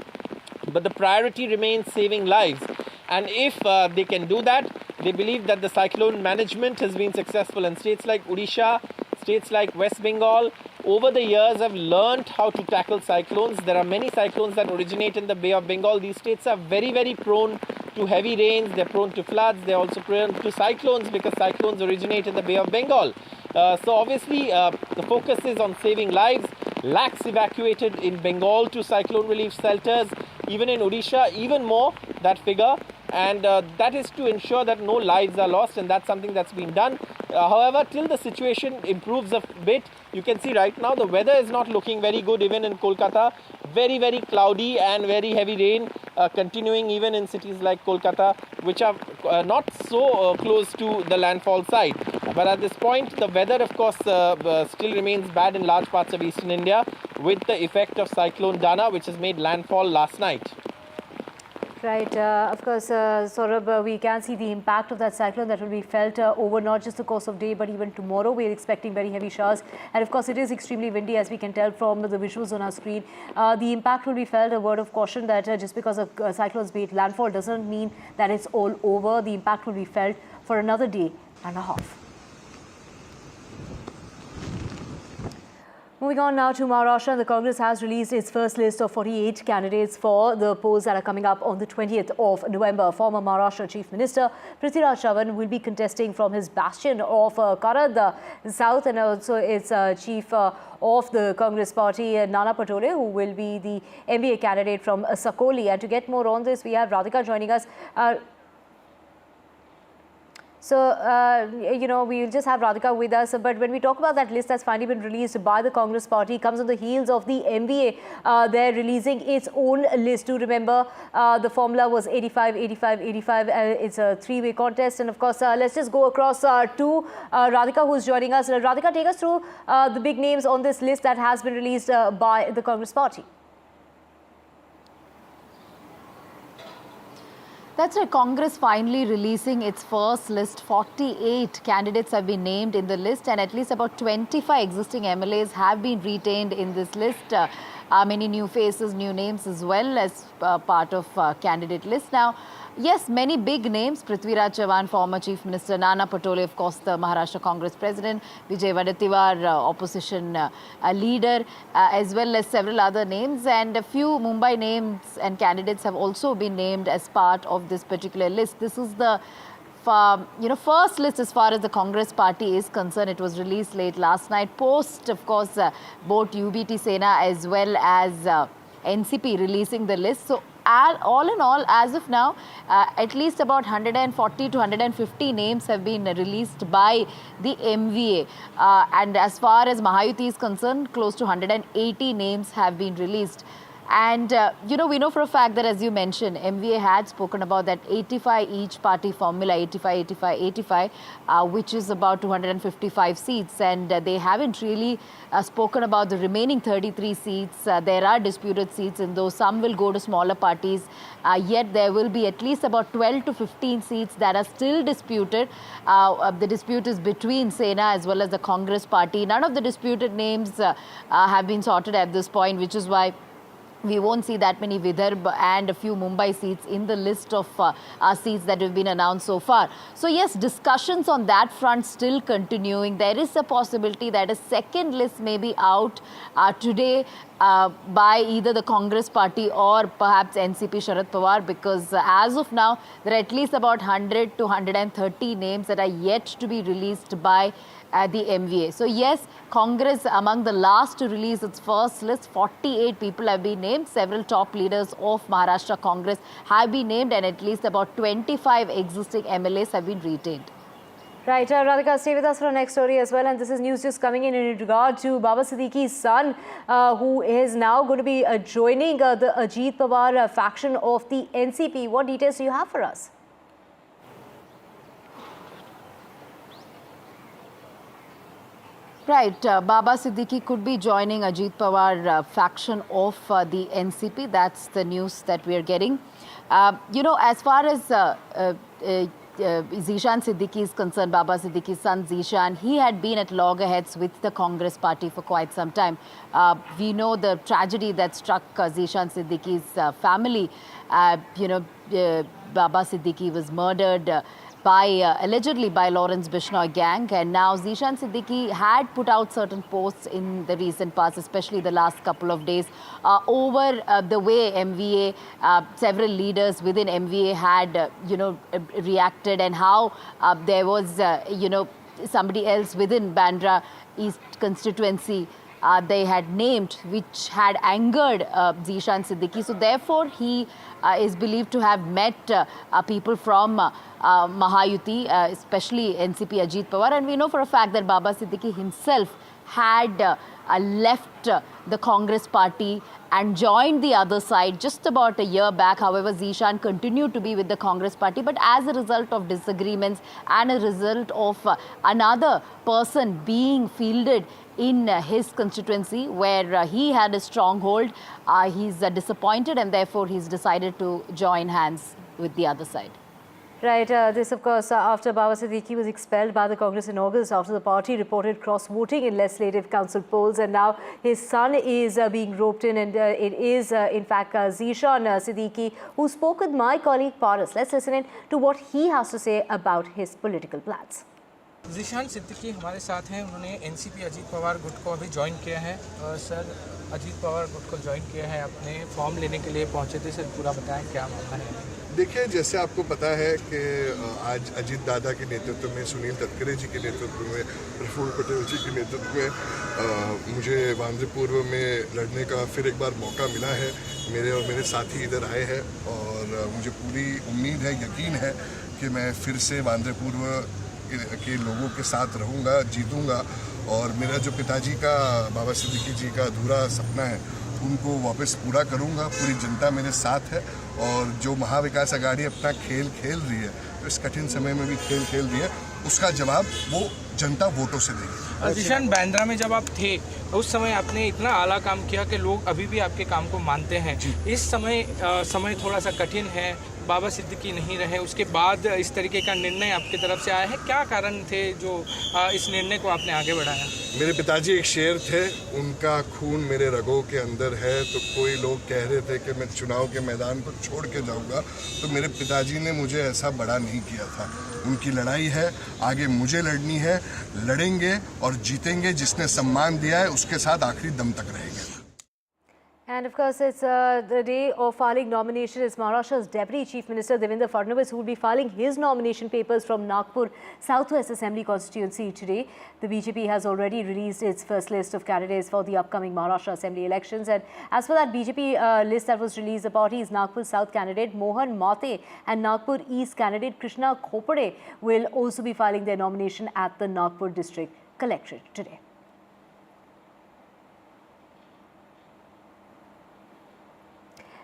But the priority remains saving lives. And if they can do that, they believe that the cyclone management has been successful. And states like Odisha, states like West Bengal, over the years have learned how to tackle cyclones. There are many cyclones that originate in the Bay of Bengal. These states are very, very prone to heavy rains. They're prone to floods. They're also prone to cyclones because cyclones originate in the Bay of Bengal. So obviously, the focus is on saving lives. Lakhs evacuated in Bengal to cyclone relief shelters. Even in Odisha, even more, that figure. And that is to ensure that no lives are lost, and that's something that's been done. However, till the situation improves a bit, you can see right now the weather is not looking very good even in Kolkata. Very, very cloudy and very heavy rain continuing even in cities like Kolkata, which are not so close to the landfall site. But at this point, the weather, of course, still remains bad in large parts of eastern India with the effect of Cyclone Dana, which has made landfall last night. Right. Of course, Saurabh, we can see the impact of that cyclone that will be felt over not just the course of day, but even tomorrow. We're expecting very heavy showers. And of course, it is extremely windy, as we can tell from the visuals on our screen. The impact will be felt. A word of caution that just because of cyclones made landfall doesn't mean that it's all over. The impact will be felt for another day and a half. Moving on now to Maharashtra, the Congress has released its first list of 48 candidates for the polls that are coming up on the 20th of November. Former Maharashtra Chief Minister Pritam Singh will be contesting from his bastion of Karad South, and also its chief of the Congress party, Nana Patole, who will be the MBA candidate from Sakoli. And to get more on this, we have Radhika joining us. So, we'll just have Radhika with us. But when we talk about that list that's finally been released by the Congress party, it comes on the heels of the MVA. They're releasing its own list. Do remember, the formula was 85, 85, 85. It's a three-way contest. And of course, let's just go across to Radhika, who's joining us. Radhika, take us through the big names on this list that has been released by the Congress party. That's right. Congress finally releasing its first list. 48 candidates have been named in the list, and at least about 25 existing MLAs have been retained in this list. Many new faces, new names as well as part of candidate list. Now, yes, many big names. Prithviraj Chavan, former Chief Minister, Nana Patole, of course, the Maharashtra Congress President, Vijay Wadetiwar, opposition leader, as well as several other names. And a few Mumbai names and candidates have also been named as part of this particular list. This is the first list as far as the Congress party is concerned. It was released late last night, post, of course, both UBT Sena as well as NCP releasing the list. So all in all, as of now, at least about 140 to 150 names have been released by the MVA. And as far as Mahayuti is concerned, close to 180 names have been released. And, we know for a fact that, as you mentioned, MVA had spoken about that 85 each party formula, 85, which is about 255 seats. And they haven't really spoken about the remaining 33 seats. There are disputed seats in those. Some will go to smaller parties. Yet there will be at least about 12 to 15 seats that are still disputed. The dispute is between Sena as well as the Congress party. None of the disputed names have been sorted at this point, which is why we won't see that many Vidarbha and a few Mumbai seats in the list of seats that have been announced so far. So yes, discussions on that front still continuing. There is a possibility that a second list may be out today by either the Congress party or perhaps NCP Sharad Pawar, because as of now, there are at least about 100 to 130 names that are yet to be released by the MVA. So yes, Congress among the last to release its first list. 48 people have been named. Several top leaders of Maharashtra Congress have been named, and at least about 25 existing MLAs have been retained. Right, Radhika, stay with us for our next story as well. And this is news just coming in regard to Baba Siddiqui's son, who is now going to be joining the Ajit Pawar faction of the NCP. What details do you have for us? Right, Baba Siddiqui could be joining Ajit Pawar faction of the NCP. That's the news that we are getting. As far as Zeeshan Siddiqui is concerned, Baba Siddiqui's son Zeeshan, he had been at loggerheads with the Congress party for quite some time. We know the tragedy that struck Zeeshan Siddiqui's family. Baba Siddiqui was murdered allegedly by Lawrence Bishnoi gang, and now Zeeshan Siddiqui had put out certain posts in the recent past, especially the last couple of days, over the way MVA, several leaders within MVA had, reacted, and how there was, somebody else within Bandra East constituency they had named, which had angered Zeeshan Siddiqui. So therefore, he is believed to have met people from Mahayuti, especially NCP Ajit Pawar. And we know for a fact that Baba Siddiqui himself had left the Congress party and joined the other side just about a year back. However, Zeeshan continued to be with the Congress party, but as a result of disagreements and a result of another person being fielded in his constituency where he had a stronghold, he's disappointed, and therefore he's decided to join hands with the other side. Right, this of course after Baba Siddiqui was expelled by the Congress in August after the party reported cross-voting in legislative council polls, and now his son is being roped in, and it is in fact Zeeshan Siddiqui who spoke with my colleague Paras. Let's listen in to what he has to say about his political plans. Zeeshan Siddiqui हमारे साथ हैं। उन्होंने NCP Ajit Pawar गुट को अभी join किया है। Sir, Ajit Pawar गुट को ज्वाइन किया है, अपने फॉर्म लेने के लिए पहुंचे थे। सर, पूरा बताएं क्या मामला है। देखिए, जैसे आपको पता है कि आज अजीत दादा के नेतृत्व में, सुनील तटकरे जी के नेतृत्व में, प्रफुल्ल पटेल जी के नेतृत्व में मुझे वांद्रे पूर्व में लड़ने का फिर एक बार मौका मिला है। मेरे और मेरे साथी इधर आए हैं और मुझे पूरी उम्मीद है, यकीन है कि मैं फिर से वांद्रे पूर्व के लोगों के साथ रहूँगा, जीतूँगा, और मेरा जो पिताजी का, बाबा सिद्दीकी जी का अधूरा सपना है, उनको वापस पूरा करूँगा। पूरी जनता मेरे साथ है, और जो महाविकास आघाड़ी अपना खेल खेल रही है, तो इस कठिन समय में भी खेल खेल रही है, उसका जवाब वो जनता वोटों से देगी। ज़ीशान, बांद्रा में जब आप थे उस समय आपने इतना आला काम किया कि लोग अभी भी आपके काम को मानते हैं। इस समय थोड़ा सा कठिन है, बाबा सिद्दीकी नहीं रहे, उसके बाद इस तरीके का निर्णय आपकी तरफ से आया है। क्या कारण थे जो इस निर्णय को आपने आगे बढ़ाया? मेरे पिताजी एक शेर थे, उनका खून मेरे रगों के अंदर है। तो कोई लोग कह रहे थे कि मैं चुनाव के मैदान को छोड़ के जाऊंगा, तो मेरे पिताजी ने मुझे ऐसा बड़ा नहीं किया था। उनकी लड़ाई है, आगे मुझे लड़नी है, लड़ेंगे और जीतेंगे। जिसने सम्मान दिया है उसके साथ आखिरी दम तक रहेंगे। And of course, it's the day of filing nomination. It's Maharashtra's Deputy Chief Minister Devendra Fadnavis who will be filing his nomination papers from Nagpur Southwest Assembly constituency today. The BJP has already released its first list of candidates for the upcoming Maharashtra Assembly elections. And as for that BJP list that was released, the party's Nagpur South candidate Mohan Mate and Nagpur East candidate Krishna Khopade will also be filing their nomination at the Nagpur District Collectorate today.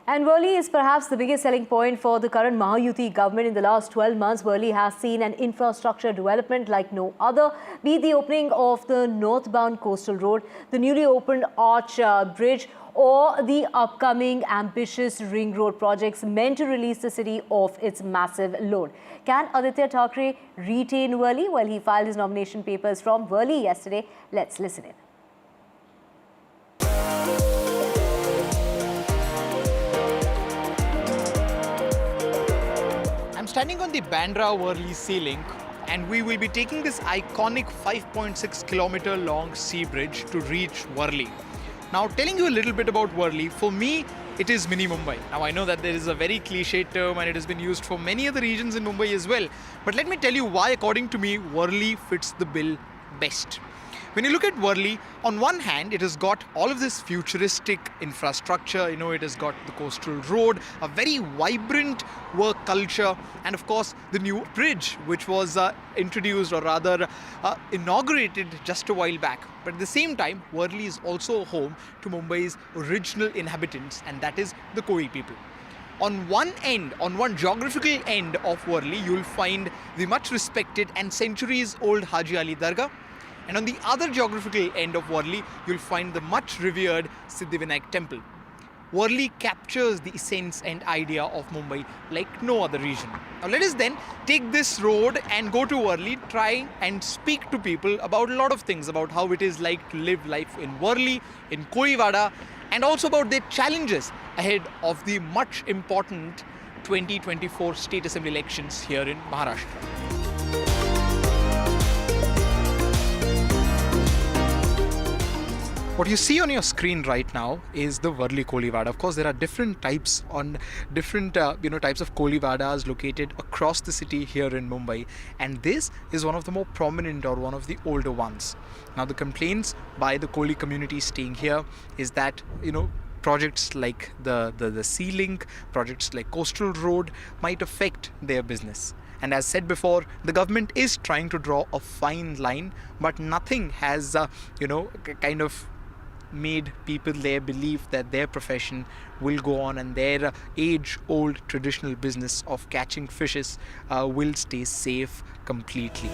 And Worli is perhaps the biggest selling point for the current Mahayuti government. In the last 12 months, Worli has seen an infrastructure development like no other, be it the opening of the northbound coastal road, the newly opened Arch Bridge, or the upcoming ambitious ring road projects meant to release the city of its massive load. Can Aditya Thackeray retain Worli? Well, he filed his nomination papers from Worli yesterday. Let's listen in. I'm standing on the Bandra-Worli Sea Link, and we will be taking this iconic 5.6 kilometer long sea bridge to reach Worli. Now, telling you a little bit about Worli, for me, it is mini Mumbai. Now, I know that there is a very cliche term and it has been used for many other regions in Mumbai as well. But let me tell you why, according to me, Worli fits the bill best. When you look at Worli, on one hand, it has got all of this futuristic infrastructure. You know, it has got the coastal road, a very vibrant work culture, and of course, the new bridge, which was introduced or rather inaugurated just a while back. But at the same time, Worli is also home to Mumbai's original inhabitants, and that is the Koi people. On one end, on one geographical end of Worli, you'll find the much respected and centuries-old Haji Ali Dargah. And on the other geographical end of Worli, you'll find the much revered Siddhivinayak temple. Worli captures the essence and idea of Mumbai like no other region. Now let us then take this road and go to Worli, try and speak to people about a lot of things, about how it is like to live life in Worli, in Koivada, and also about their challenges ahead of the much important 2024 State Assembly elections here in Maharashtra. What you see on your screen right now is the Worli Kolivada. Of course, there are different types on different types of Kolivadas located across the city here in Mumbai, and this is one of the more prominent or one of the older ones. Now, the complaints by the Koli community staying here is that projects like the Sea Link, projects like Coastal Road might affect their business. And as said before, the government is trying to draw a fine line, but nothing has kind of made people there believe that their profession will go on and their age-old traditional business of catching fishes will stay safe completely.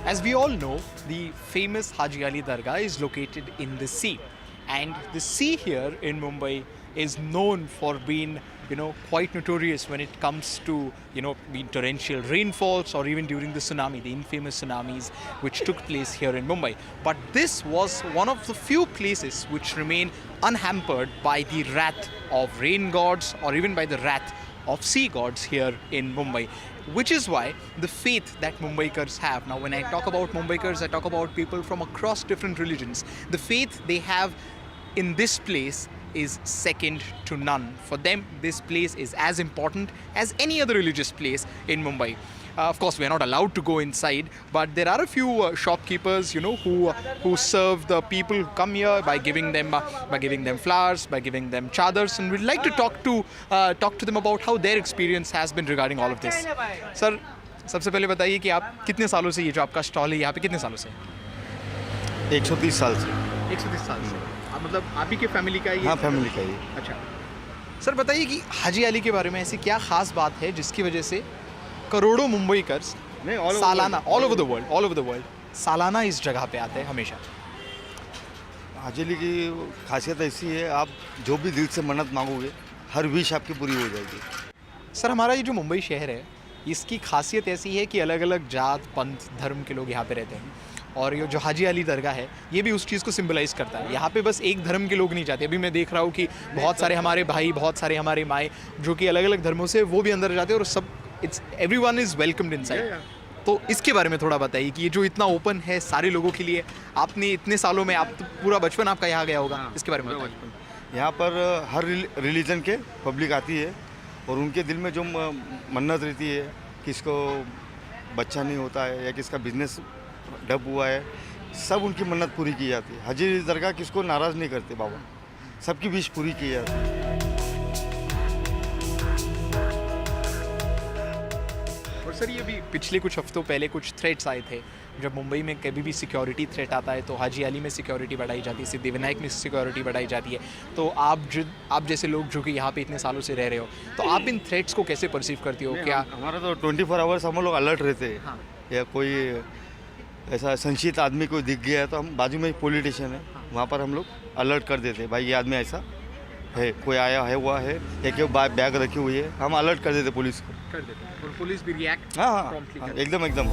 As we all know, the famous Haji Ali Dargah is located in the sea, and the sea here in Mumbai is known for being quite notorious when it comes to being torrential rainfalls or even during the tsunami, the infamous tsunamis which took place here in Mumbai. But this was one of the few places which remain unhampered by the wrath of rain gods or even by the wrath of sea gods here in Mumbai, which is why the faith that Mumbaikars have. Now, when I talk about Mumbaikars, I talk about people from across different religions. The faith they have in this place is second to none. For them, this place is as important as any other religious place in Mumbai. Of course, we are not allowed to go inside, but there are a few shopkeepers, who serve the people who come here by giving them flowers, by giving them chadars, and we'd like to talk to them about how their experience has been regarding all of this. Sir, सबसे पहले बताइए कि आप कितने सालों से ये जो आपका स्टॉल है यहाँ पे कितने सालों से? 130 साल से। 130 साल से। मतलब आप ही के फैमिली का ये? हाँ, फैमिली का ही। अच्छा। सर बताइए कि हाजी अली के बारे में ऐसी क्या खास बात है जिसकी वजह से करोड़ों मुंबईकर्स सालाना ऑल ओवर द वर्ल्ड सालाना इस जगह पे आते हैं हमेशा? हाजी अली की खासियत ऐसी है, आप जो भी दिल से मन्नत मांगोगे हर विश आपकी पूरी हो जाएगी। सर, हमारा ये जो मुंबई शहर है, इसकी खासियत ऐसी है कि अलग अलग जात पंथ धर्म के लोग यहाँ पे रहते हैं, और ये जो हाजी अली दरगाह है ये भी उस चीज़ को सिंबलाइज़ करता है। यहाँ पे बस एक धर्म के लोग नहीं जाते। अभी मैं देख रहा हूँ कि बहुत सारे हमारे भाई, बहुत सारे हमारे माएँ जो कि अलग अलग धर्मों से वो भी अंदर जाते हैं और सब it's everyone is welcomed inside. तो इसके बारे में थोड़ा बताइए कि ये जो इतना ओपन है सारे लोगों के लिए, आपने इतने सालों में आप तो पूरा बचपन आपका यहाँ गया होगा, इसके बारे में बताइए। यहाँ पर हर रिलीजन के पब्लिक आती है और उनके दिल में जो मन्नत रहती है, किसको बच्चा नहीं होता है या किसका बिजनेस डब हुआ है, सब उनकी मन्नत पूरी की जाती है। हाजी दरगाह किसको नाराज़ नहीं करते बाबा, सबकी विश पूरी की जाती है। और सर, ये भी पिछले कुछ हफ्तों पहले कुछ थ्रेट्स आए थे, जब मुंबई में कभी भी सिक्योरिटी थ्रेट आता है तो हाजी अली में सिक्योरिटी बढ़ाई जाती है, सिद्धिविनायक में सिक्योरिटी बढ़ाई जाती है। तो आप जैसे लोग जो कि यहाँ पे इतने सालों से रह रहे हो, तो आप इन थ्रेट्स को कैसे परसीव करती हो? क्या हमारा तो 24 आवर्स हम लोग अलर्ट रहते हैं। हाँ। या कोई ऐसा संशित आदमी कोई दिख गया है तो हम बाजू में एक पुलिस स्टेशन है, वहाँ पर हम लोग अलर्ट कर देते हैं, भाई ये आदमी ऐसा है, कोई आया है हुआ है या क्यों बैग रखी हुई है, हम अलर्ट कर देते पुलिस को। कर देते हैं और पुलिस भी रिएक्ट। हाँ, एकदम एकदम।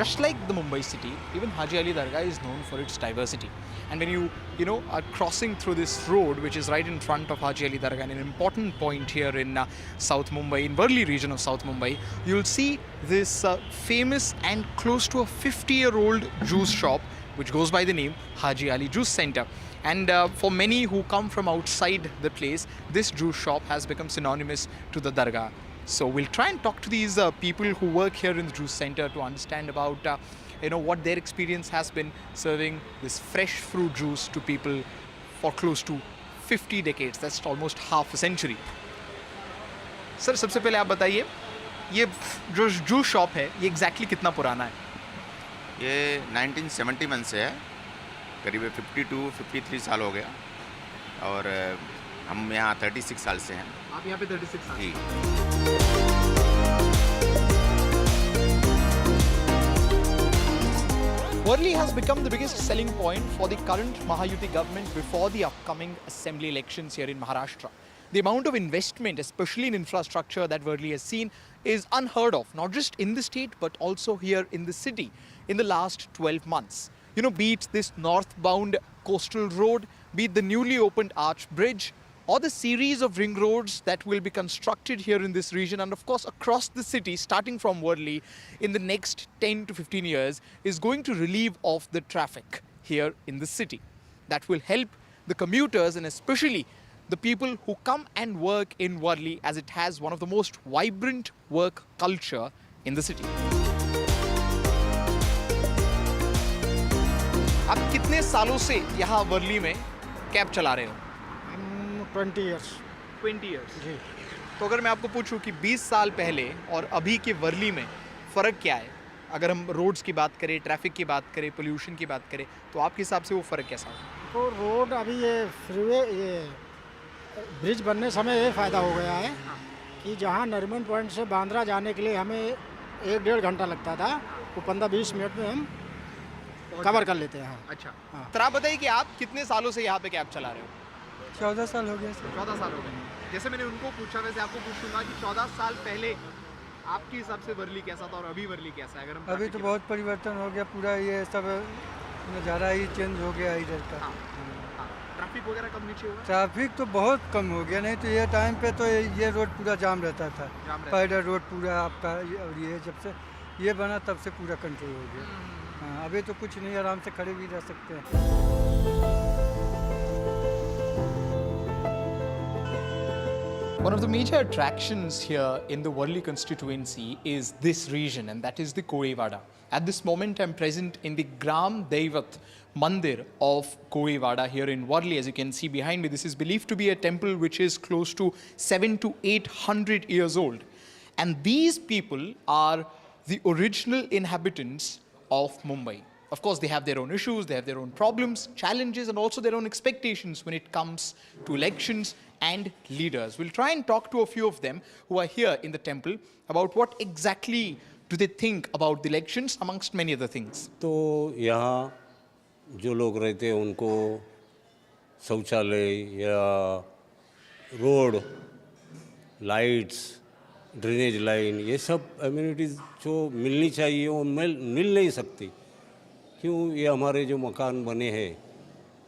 Just like the Mumbai city, even Haji Ali Dargah is known for its diversity. And when you know, are crossing through this road, which is right in front of Haji Ali Dargah, and an important point here in South Mumbai, in Worli region of South Mumbai, you'll see this famous and close to a 50-year-old juice shop, which goes by the name Haji Ali Juice Center. And for many who come from outside the place, this juice shop has become synonymous to the Dargah. So we'll try and talk to these people who work here in the juice center to understand about what their experience has been serving this fresh fruit juice to people for close to 50 decades. That's almost half a century. Sir, सबसे पहले आप बताइए, ये जो juice shop है ये exactly कितना पुराना है? ये 1971 से है, करीब 52-53 साल हो गया और हम यहाँ 36 साल से हैं। आप यहाँ पे 36 साल? जी। Worli has become the biggest selling point for the current Mahayuti government before the upcoming assembly elections here in Maharashtra. The amount of investment, especially in infrastructure, that Worli has seen is unheard of, not just in the state but also here in the city in the last 12 months. You know, be it this northbound coastal road, be it the newly opened arch bridge, or the series of ring roads that will be constructed here in this region and of course across the city, starting from Worli in the next 10 to 15 years, is going to relieve of the traffic here in the city. That will help the commuters and especially the people who come and work in Worli, as it has one of the most vibrant work culture in the city. आप कितने सालों से यहाँ वर्ली में cab चला रहे हो? 20 years. 20 years. जी। तो अगर मैं आपको पूछूं कि 20 साल पहले और अभी के वर्ली में फ़र्क क्या है? अगर हम रोड्स की बात करें, ट्रैफिक की बात करें, पोल्यूशन की बात करें, तो आपके हिसाब से वो फ़र्क कैसा होगा? तो रोड अभी ये फ्रीवे, ये ब्रिज बनने समय ये फ़ायदा हो गया है कि जहाँ नरीमन पॉइंट से बांद्रा जाने के लिए हमें 1-1.5 घंटा लगता था, वो 15-20 मिनट में हम कवर कर लेते हैं। अच्छा। हाँ। तो आप बताइए कि आप कितने सालों से यहाँ पे कैब चला रहे हो? 14 साल हो गया सर। 14 साल हो गए। जैसे मैंने उनको पूछा, वैसे आपको पूछूंगा कि 14 साल पहले आपके हिसाब से वर्ली कैसा था और अभी वर्ली कैसा है? अगर हम अभी तो बहुत परिवर्तन हो गया, पूरा ये सब नज़ारा ही चेंज हो गया इधर का। ट्रैफिक वगैरह कम नीचे हुआ? ट्रैफिक तो बहुत कम हो गया, नहीं तो ये टाइम पे तो ये रोड पूरा जाम रहता था। पैदल रोड पूरा आपका, और ये जब से ये बना तब से पूरा कंट्रोल हो गया। हाँ, अभी तो कुछ नहीं, आराम से खड़े भी रह सकते हैं। One of the major attractions here in the Worli constituency is this region, and that is the Koevada. At this moment, I'm present in the Gram Devat Mandir of Koevada here in Worli. As you can see behind me, this is believed to be a temple which is close to 700 to 800 years old. And these people are the original inhabitants of Mumbai. Of course, they have their own issues, they have their own problems, challenges, and also their own expectations when it comes to elections and leaders. We'll try and talk to a few of them who are here in the temple about what exactly do they think about the elections, amongst many other things. तो यहाँ जो लोग रहते हैं उनको शौचालय या road, lights, drainage line, ये सब एम्यूनिटीज़ जो मिलनी चाहिए वो मिल नहीं सकती। क्यों? ये हमारे जो मकान बने हैं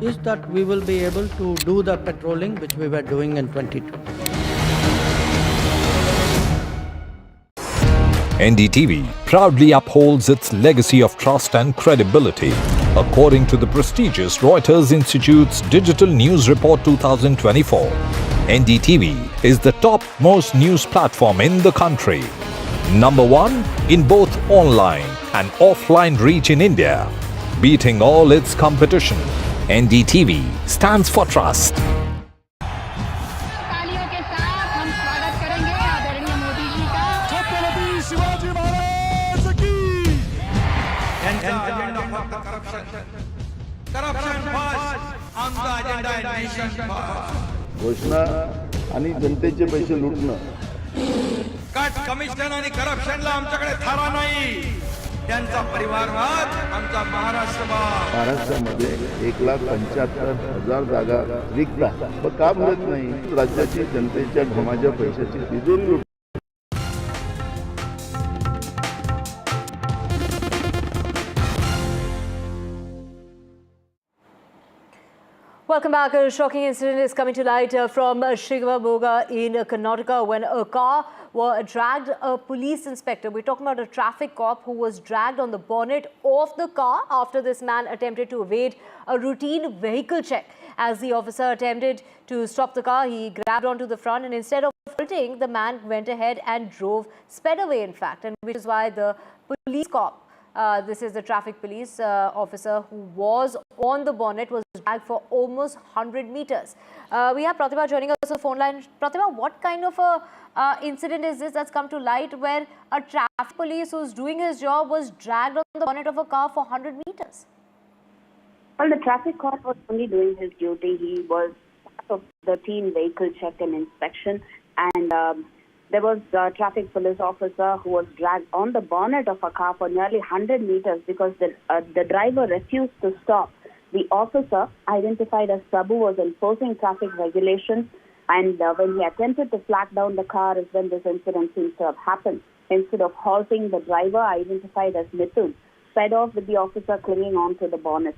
is that we will be able to do the patrolling which we were doing in 2020. NDTV proudly upholds its legacy of trust and credibility. According to the prestigious Reuters Institute's Digital News Report 2024, NDTV is the top-most news platform in the country. Number 1 in both online and offline reach in India. Beating all its competition, NDTV stands for trust. घोषणा आणि जनतेचे पैसे लुटणं. Commission आणि करप्शनला आमच्याकडे थारा नाही. त्यांचा परिवारवाद आमचा महाराष्ट्रामध्ये 1,75,000 जागा रिक्त आहेत. मग का भरत नाही? राज्याची जनतेच्या घमाच्या पैशाची तिजोरी लुट. Welcome back. A shocking incident is coming to light from Shivamoga in Karnataka when a car dragged a police inspector. We're talking about a traffic cop who was dragged on the bonnet of the car after this man attempted to evade a routine vehicle check. As the officer attempted to stop the car, he grabbed onto the front and instead of halting, the man went ahead and drove, sped away in fact, and which is why the police cop, this is the traffic police officer who was on the bonnet, was dragged for almost 100 meters. We have Pratima joining us on the phone line. Pratima, what kind of a incident is this that's come to light where a traffic police who's doing his job was dragged on the bonnet of a car for 100 meters? Well, the traffic cop was only doing his duty. He was part of the routine vehicle check and inspection, and there was a traffic police officer who was dragged on the bonnet of a car for nearly 100 meters because the driver refused to stop. The officer, identified as Sabu, was enforcing traffic regulations, and when he attempted to flag down the car is when this incident seems to have happened. Instead of halting, the driver, identified as Mithun, sped off with the officer clinging on to the bonnet.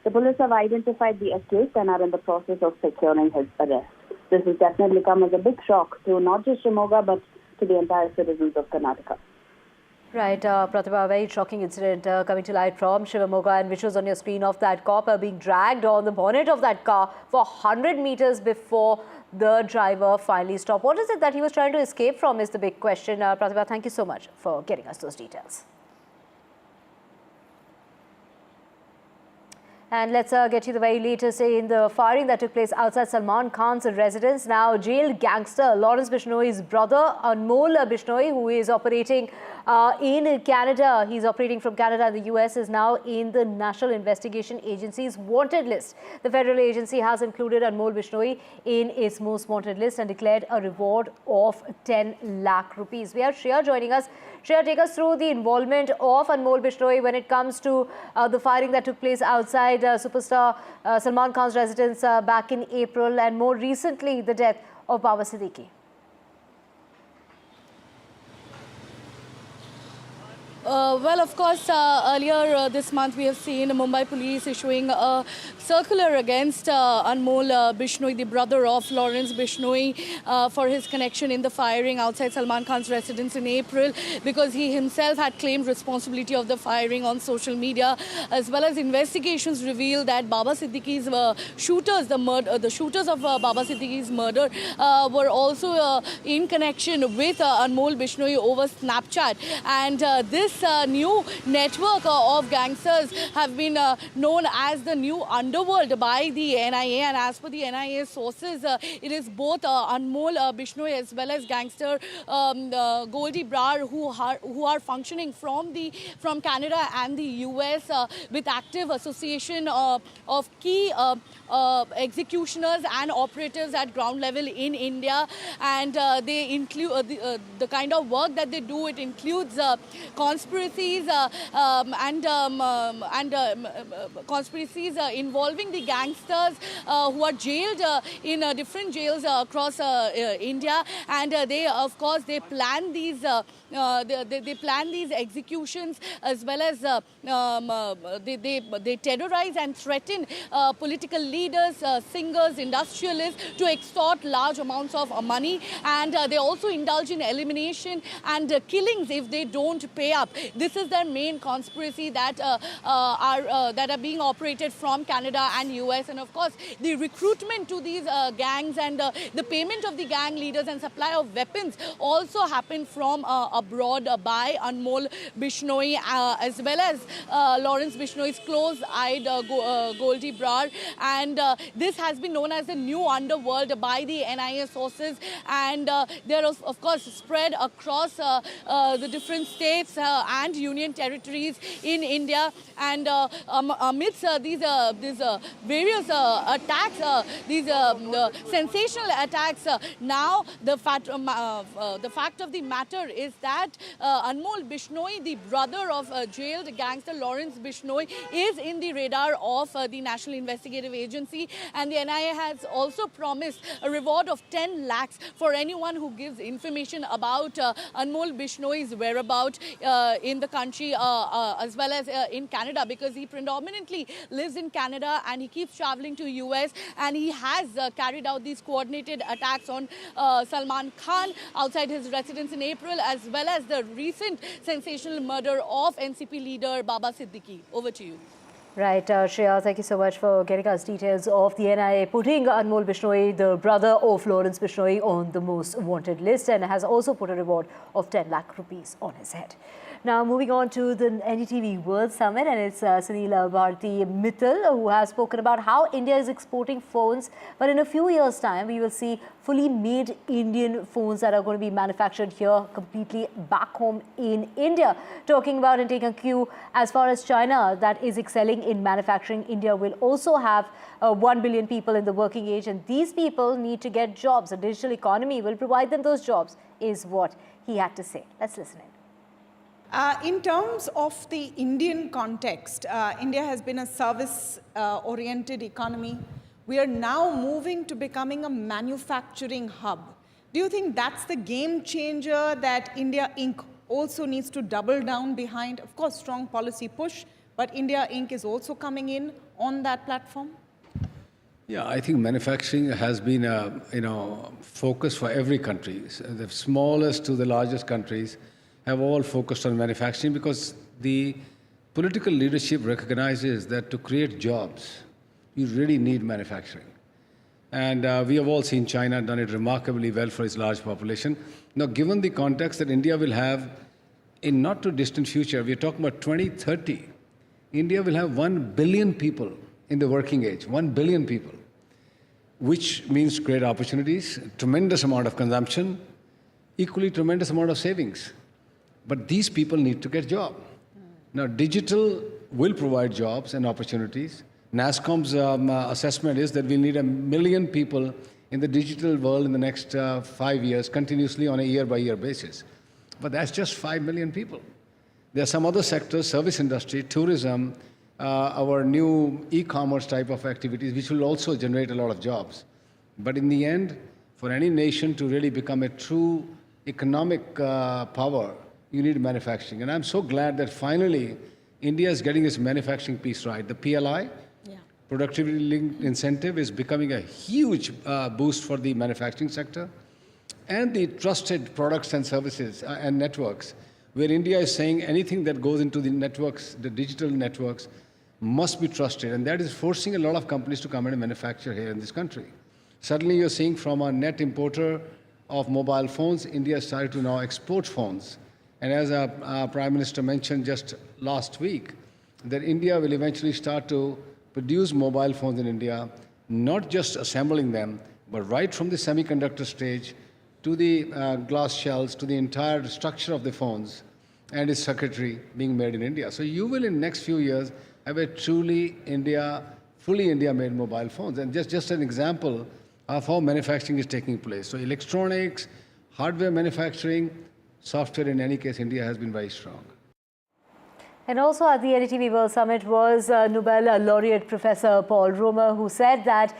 The police have identified the accused and are in the process of securing his arrest. This has definitely come as a big shock to not just Shimoga but to the entire citizens of Karnataka. Right, Pratibha, a very shocking incident coming to light from Shivamoga, and which was on your screen of that cop being dragged on the bonnet of that car for 100 meters before the driver finally stopped. What is it that he was trying to escape from is the big question. Pratibha, thank you so much for getting us those details. And let's get you the very latest in the firing that took place outside Salman Khan's residence. Now, jailed gangster Lawrence Bishnoi's brother, Anmol Bishnoi, who is operating in Canada. He's operating from Canada and the US, is now in the National Investigation Agency's wanted list. The federal agency has included Anmol Bishnoi in its most wanted list and declared a reward of 10 lakh rupees. We have Shreya joining us. Shreya, take us through the involvement of Anmol Bishnoi when it comes to the firing that took place outside superstar Salman Khan's residence back in April, and more recently the death of Baba Siddiqui. Well, of course, earlier this month we have seen Mumbai police issuing a circular against Anmol Bishnoi, the brother of Lawrence Bishnoi, for his connection in the firing outside Salman Khan's residence in April, because he himself had claimed responsibility of the firing on social media, as well as investigations reveal that Baba Siddiqui's shooters, the shooters of Baba Siddiqui's murder, were also in connection with Anmol Bishnoi over Snapchat, and this new network of gangsters have been known as the new underworld by the NIA, and as per the NIA sources, it is both Anmol Bishnoi as well as gangster Goldie Brar who are functioning from Canada and the US with active association of key executioners and operatives at ground level in India, and they include the kind of work that they do. It includes conspiracy conspiracies conspiracies involving the gangsters who are jailed in different jails across India, and they plan these they plan these executions, as well as they terrorize and threaten political leaders, singers, industrialists to extort large amounts of money, and they also indulge in elimination and killings if they don't pay up. This is their main conspiracy that are being operated from Canada and US, and of course the recruitment to these gangs and the payment of the gang leaders and supply of weapons also happen from abroad by Anmol Bishnoi, as well as Lawrence Bishnoi's close-eyed Goldie Brar, and this has been known as the new underworld by the NIA sources, and they're of course spread across the different states and union territories in India, and amidst these various attacks, these sensational attacks, now the fact of the matter is that Anmol Bishnoi, the brother of jailed gangster Lawrence Bishnoi, is in the radar of the National Investigative Agency, and the NIA has also promised a reward of 10 lakhs for anyone who gives information about Anmol Bishnoi's whereabouts in the country, as well as in Canada, because he predominantly lives in Canada and he keeps traveling to US, and he has carried out these coordinated attacks on Salman Khan outside his residence in April, as well as the recent sensational murder of NCP leader Baba Siddiqui. Over to you. Right, Shreya, thank you so much for getting us details of the NIA putting Anmol Bishnoi, the brother of Lawrence Bishnoi, on the most wanted list, and has also put a reward of 10 lakh rupees on his head. Now, moving on to the NDTV World Summit, and it's Sunil Bharti Mittal who has spoken about how India is exporting phones, but in a few years' time, we will see fully made Indian phones that are going to be manufactured here completely back home in India. Talking about and taking a cue as far as China that is excelling in manufacturing, India will also have 1 billion people in the working age, and these people need to get jobs. A digital economy will provide them those jobs, is what he had to say. Let's listen in. In terms of the Indian context, India has been a service-oriented economy. We are now moving to becoming a manufacturing hub. Do you think that's the game changer that India Inc. also needs to double down behind? Of course, strong policy push, but India Inc. is also coming in on that platform? Yeah, I think manufacturing has been a focus for every country. The smallest to the largest countries have all focused on manufacturing, because the political leadership recognizes that to create jobs, you really need manufacturing. And we have all seen China done it remarkably well for its large population. Now, given the context that India will have in not too distant future, we are talking about 2030, India will have 1 billion people in the working age, 1 billion people, which means great opportunities, tremendous amount of consumption, equally tremendous amount of savings. But these people need to get jobs. Now, digital will provide jobs and opportunities. NASSCOM's assessment is that we'll need 1 million people in the digital world in the next 5 years, continuously on a year-by-year basis. But that's just 5 million people. There are some other sectors, service industry, tourism, our new e-commerce type of activities, which will also generate a lot of jobs. But in the end, for any nation to really become a true economic power, you need manufacturing. And I'm so glad that finally India is getting its manufacturing piece right. The PLI, productivity-linked incentive, is becoming a huge boost for the manufacturing sector. And the trusted products and services and networks, where India is saying anything that goes into the networks, the digital networks, must be trusted. And that is forcing a lot of companies to come and manufacture here in this country. Suddenly you're seeing from a net importer of mobile phones, India started to now export phones. And as our Prime Minister mentioned just last week, that India will eventually start to produce mobile phones in India, not just assembling them, but right from the semiconductor stage to the glass shells, to the entire structure of the phones and its circuitry being made in India. So you will in the next few years have a truly fully India-made mobile phones. And just an example of how manufacturing is taking place. So electronics, hardware manufacturing, software, in any case, India has been very strong. And also at the NDTV World Summit was Nobel laureate Professor Paul Romer, who said that,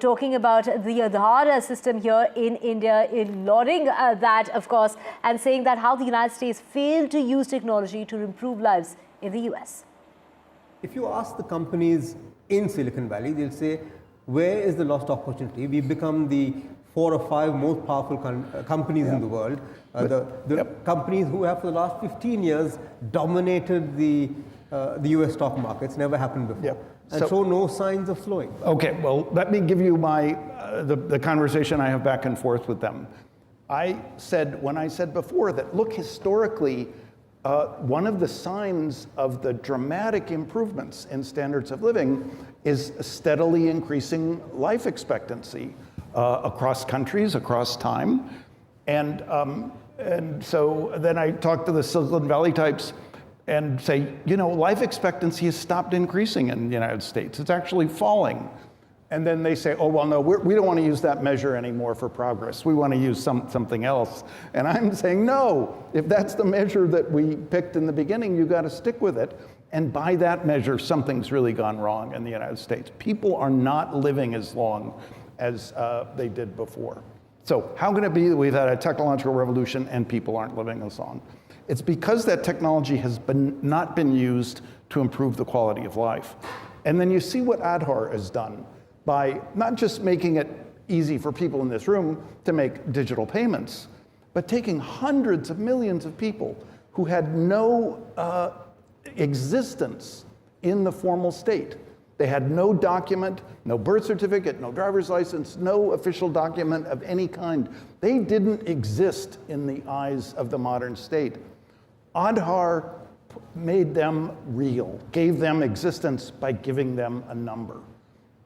talking about the Aadhaar system here in India, in lauding that, of course, and saying that how the United States failed to use technology to improve lives in the US. If you ask the companies in Silicon Valley, they'll say, where is the lost opportunity? We've become the 4 or 5 most powerful companies in the world. The companies who have for the last 15 years dominated the US stock markets, never happened before. And so no signs of slowing. Okay, well, let me give you my the conversation I have back and forth with them. When I said before that, look, historically, one of the signs of the dramatic improvements in standards of living is steadily increasing life expectancy across countries, across time. And so then I talk to the Silicon Valley types and say, life expectancy has stopped increasing in the United States. It's actually falling. And then they say, oh, well, no, we don't want to use that measure anymore for progress. We want to use something else. And I'm saying, no, if that's the measure that we picked in the beginning, you got to stick with it. And by that measure, something's really gone wrong in the United States. People are not living as long as they did before. So how can it be that we've had a technological revolution and people aren't living as long? It's because that technology has not been used to improve the quality of life. And then you see what Aadhaar has done by not just making it easy for people in this room to make digital payments, but taking hundreds of millions of people who had no existence in the formal state. They had no document, no birth certificate, no driver's license, no official document of any kind. They didn't exist in the eyes of the modern state. Aadhaar made them real, gave them existence by giving them a number.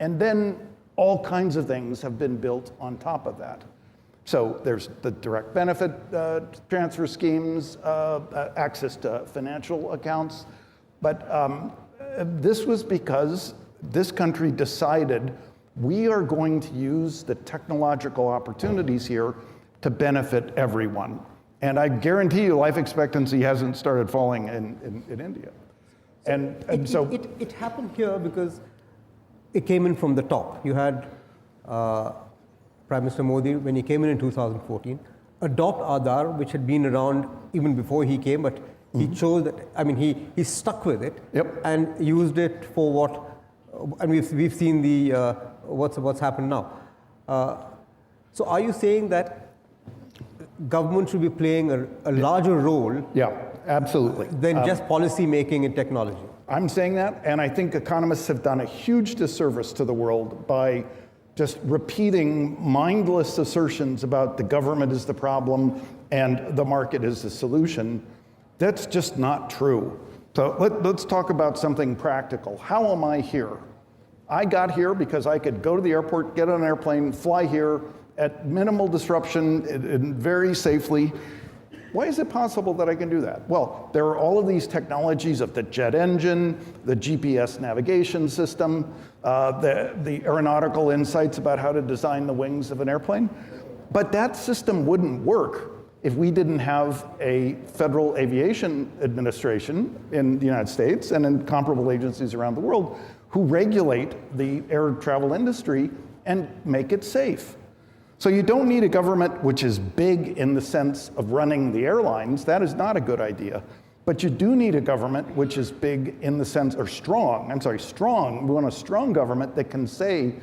And then all kinds of things have been built on top of that. So there's the direct benefit transfer schemes, access to financial accounts. But this was because this country decided we are going to use the technological opportunities here to benefit everyone. And I guarantee you life expectancy hasn't started falling in India. And so it happened here because it came in from the top. You had Prime Minister Modi, when he came in 2014, adopt Aadhaar, which had been around even before he came, but he chose that, he stuck with it and used it for what, and we've seen the what's happened now. So are you saying that government should be playing a larger role? Yeah, absolutely. Than just policy making and technology? I'm saying that, and I think economists have done a huge disservice to the world by just repeating mindless assertions about the government is the problem and the market is the solution. That's just not true. So let's talk about something practical. How am I here? I got here because I could go to the airport, get on an airplane, fly here at minimal disruption and very safely. Why is it possible that I can do that? Well, there are all of these technologies of the jet engine, the GPS navigation system, the aeronautical insights about how to design the wings of an airplane. But that system wouldn't work if we didn't have a Federal Aviation Administration in the United States and in comparable agencies around the world who regulate the air travel industry and make it safe. So you don't need a government which is big in the sense of running the airlines. That is not a good idea. But you do need a government which is big in the sense, or strong. We want a strong government that can say,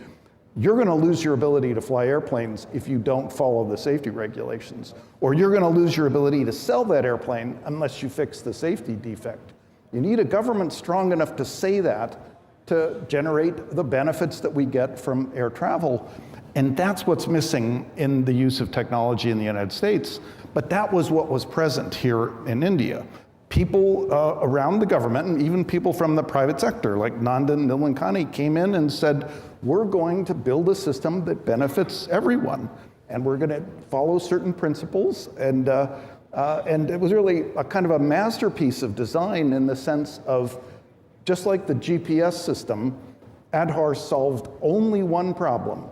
you're going to lose your ability to fly airplanes if you don't follow the safety regulations. Or you're going to lose your ability to sell that airplane unless you fix the safety defect. You need a government strong enough to say that to generate the benefits that we get from air travel. And that's what's missing in the use of technology in the United States. But that was what was present here in India. People around the government, and even people from the private sector, like Nandan Nilekani, came in and said, we're going to build a system that benefits everyone. And we're going to follow certain principles. And it was really a kind of a masterpiece of design in the sense of, just like the GPS system, Aadhaar solved only one problem.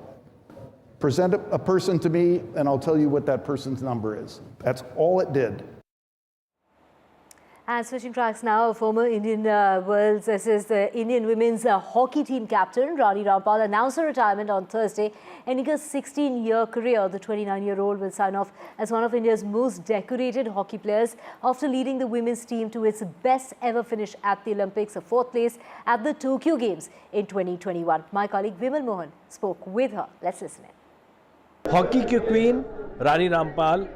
Present a person to me, and I'll tell you what that person's number is. That's all it did. And switching tracks now, former Indian the Indian women's hockey team captain Rani Rampal announced her retirement on Thursday, ending her 16-year career. The 29-year-old will sign off as one of India's most decorated hockey players after leading the women's team to its best ever finish at the Olympics, a 4th place at the Tokyo Games in 2021. My colleague Vimal Mohan spoke with her. Let's listen in. Hockey की queen Rani Rampal